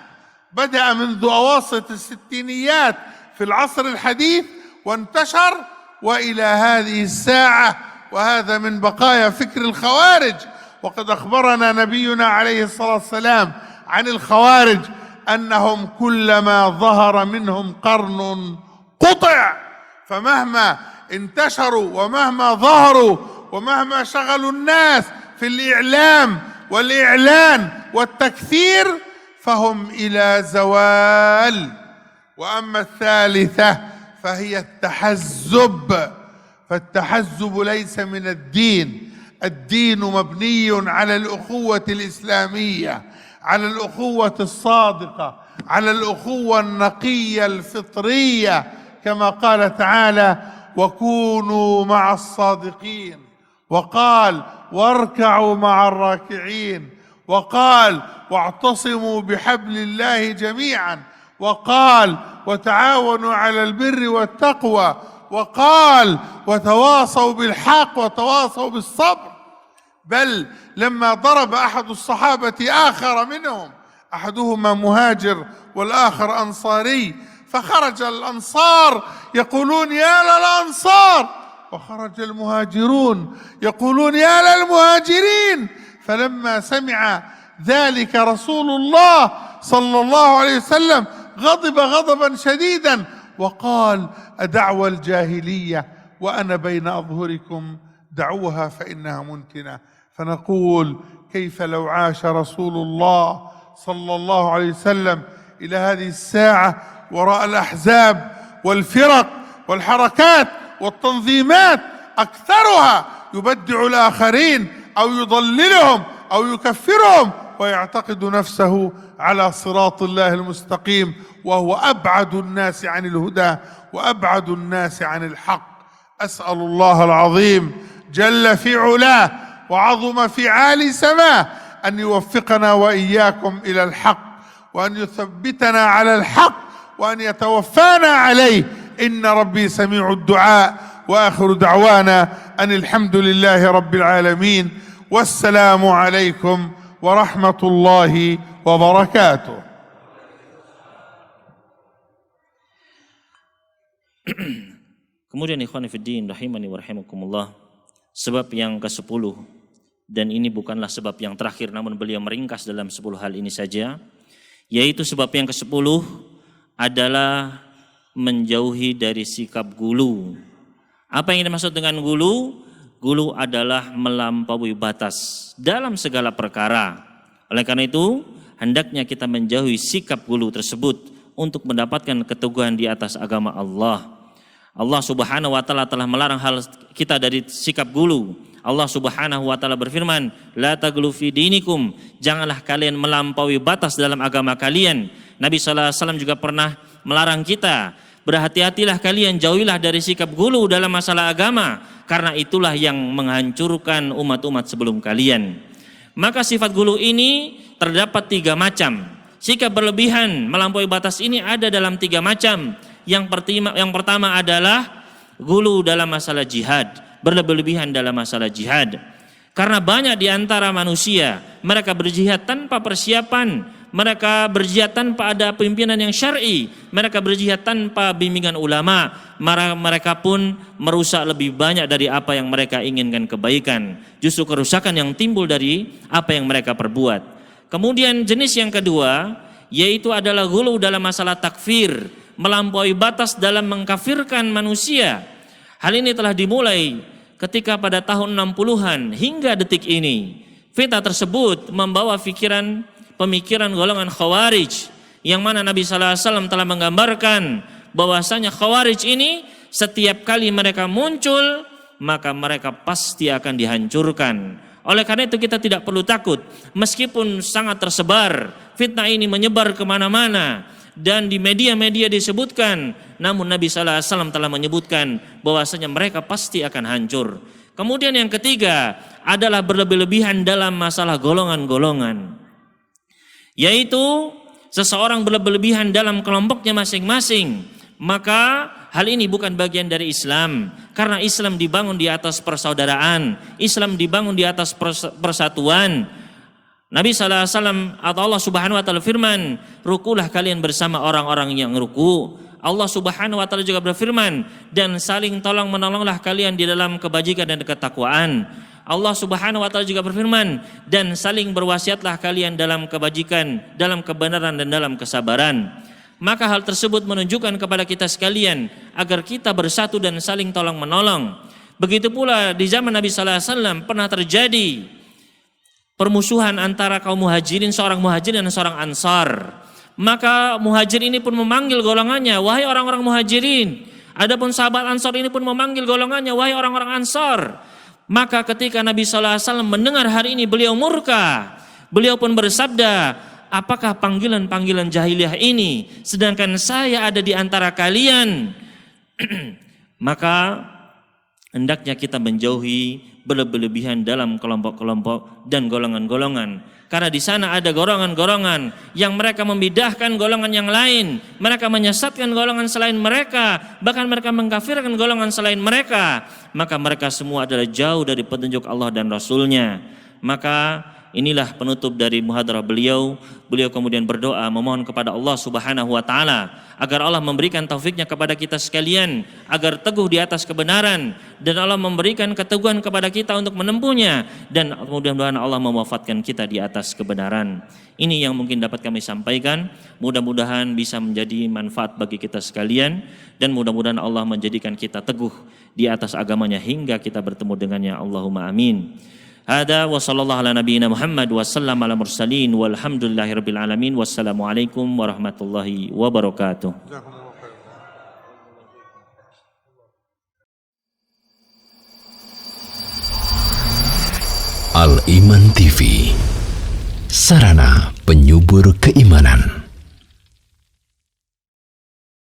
بدأ منذ أواسط الستينيات في العصر الحديث وانتشر وإلى هذه الساعة، وهذا من بقايا فكر الخوارج. وقد أخبرنا نبينا عليه الصلاة والسلام عن الخوارج أنهم كلما ظهر منهم قرن قطع، فمهما انتشروا ومهما ظهروا ومهما شغلوا الناس في الإعلام والإعلان والتكثير فهم إلى زوال. وأما الثالثة فهي التحزب، فالتحزب ليس من الدين. الدين مبني على الأخوة الإسلامية، على الأخوة الصادقة، على الأخوة النقية الفطرية، كما قال تعالى: وكونوا مع الصادقين، وقال: واركعوا مع الراكعين، وقال: واعتصموا بحبل الله جميعا، وقال: وتعاونوا على البر والتقوى، وقال: وتواصوا بالحق وتواصوا بالصبر. بل لما ضرب أحد الصحابة آخر منهم، أحدهما مهاجر والآخر أنصاري، فخرج الأنصار يقولون: يا للأنصار، وخرج المهاجرون يقولون: يا للمهاجرين. فلما سمع ذلك رسول الله صلى الله عليه وسلم غضب غضبا شديدا وقال: أدعوى الجاهلية وأنا بين أظهركم، دعوها فإنها منتنة. فنقول: كيف لو عاش رسول الله صلى الله عليه وسلم إلى هذه الساعة وراء الأحزاب والفرق والحركات والتنظيمات، أكثرها يبدع الآخرين أو يضللهم أو يكفرهم ويعتقد نفسه على صراط الله المستقيم، وهو أبعد الناس عن الهدى وأبعد الناس عن الحق. أسأل الله العظيم جل في علاه وعظم في عالي سماه أن يوفقنا وإياكم إلى الحق، وأن يثبتنا على الحق، وأن يتوفانا عليه. إن ربي سميع الدعاء. وآخر دعوانا أن الحمد لله رب العالمين، والسلام عليكم ورحمة الله وبركاته. Kemudian ikhwan fiddin rahimani wa rahimakumullah, sebab yang ke-10, dan ini bukanlah sebab yang terakhir, namun beliau meringkas dalam 10 hal ini saja, yaitu sebab yang ke-10 adalah menjauhi dari sikap gulu. Apa yang dimaksud dengan gulu? Gulu adalah melampaui batas dalam segala perkara. Oleh karena itu, hendaknya kita menjauhi sikap gulu tersebut untuk mendapatkan keteguhan di atas agama Allah. Allah Subhanahu wa taala telah melarang hal kita dari sikap gulu. Allah Subhanahu wa taala berfirman, "La taghlu fi dinikum." Janganlah kalian melampaui batas dalam agama kalian. Nabi sallallahu alaihi wasallam juga pernah melarang kita, berhati-hatilah kalian, jauhilah dari sikap gulu dalam masalah agama, karena itulah yang menghancurkan umat-umat sebelum kalian. Maka sifat gulu ini terdapat 3 macam. Sikap berlebihan melampaui batas ini ada dalam 3 macam. Yang pertama adalah gulu dalam masalah jihad, berlebihan dalam masalah jihad. Karena banyak di antara manusia, mereka berjihad tanpa persiapan, mereka berjihad tanpa ada pimpinan yang syar'i, mereka berjihad tanpa bimbingan ulama, mereka pun merusak lebih banyak dari apa yang mereka inginkan kebaikan. Justru kerusakan yang timbul dari apa yang mereka perbuat. Kemudian jenis yang kedua, yaitu adalah gulu dalam masalah takfir, melampaui batas dalam mengkafirkan manusia. Hal ini telah dimulai ketika pada tahun 60-an hingga detik ini. Fitnah tersebut membawa pemikiran golongan Khawarij, yang mana Nabi sallallahu alaihi wasallam telah menggambarkan bahwasanya Khawarij ini setiap kali mereka muncul, maka mereka pasti akan dihancurkan. Oleh karena itu kita tidak perlu takut, meskipun sangat tersebar, fitnah ini menyebar kemana-mana, dan di media-media disebutkan, namun Nabi sallallahu alaihi wasallam telah menyebutkan bahwasanya mereka pasti akan hancur. Kemudian yang ketiga adalah berlebih-lebihan dalam masalah golongan-golongan, yaitu seseorang berlebihan dalam kelompoknya masing-masing. Maka hal ini bukan bagian dari Islam, karena Islam dibangun di atas persaudaraan, Islam dibangun di atas persatuan. Nabi sallallahu alaihi wasallam atau Allah Subhanahu wa taala firman, "Rukulah kalian bersama orang-orang yang ruku." Allah Subhanahu wa taala juga berfirman, "Dan saling tolong menolonglah kalian di dalam kebajikan dan ketakwaan." Allah Subhanahu wa taala juga berfirman, "Dan saling berwasiatlah kalian dalam kebajikan, dalam kebenaran dan dalam kesabaran." Maka hal tersebut menunjukkan kepada kita sekalian agar kita bersatu dan saling tolong menolong. Begitu pula di zaman Nabi sallallahu alaihi wasallam pernah terjadi permusuhan antara kaum muhajirin, seorang muhajirin dan seorang ansar. Maka muhajir ini pun memanggil golongannya, "Wahai orang-orang muhajirin, Adapun sahabat Ansor ini pun memanggil golongannya, wahai orang-orang Ansor. Maka ketika Nabi SAW mendengar hari ini, beliau murka. Beliau pun bersabda, apakah panggilan-panggilan jahiliyah ini, sedangkan saya ada di antara kalian? Maka hendaknya kita menjauhi berlebihan dalam kelompok-kelompok dan golongan-golongan. Karena di sana ada golongan-golongan yang mereka membidahkan golongan yang lain. Mereka menyesatkan golongan selain mereka. Bahkan mereka mengkafirkan golongan selain mereka. Maka mereka semua adalah jauh dari petunjuk Allah dan Rasulnya. Maka inilah penutup dari muhadarah beliau. Beliau kemudian berdoa memohon kepada Allah Subhanahu wa taala agar Allah memberikan taufiknya kepada kita sekalian agar teguh di atas kebenaran, dan Allah memberikan keteguhan kepada kita untuk menempuhnya, dan mudah-mudahan Allah mewafatkan kita di atas kebenaran. Ini yang mungkin dapat kami sampaikan. Mudah-mudahan bisa menjadi manfaat bagi kita sekalian, dan mudah-mudahan Allah menjadikan kita teguh di atas agamanya hingga kita bertemu dengannya. Allahumma amin. Hada wa sallallahu ala nabiyyina Muhammad wa sallam ala mursalin walhamdulillahirabbil alamin. Wassalamualaikum warahmatullahi wabarakatuh. Al Iman TV, sarana penyubur keimanan.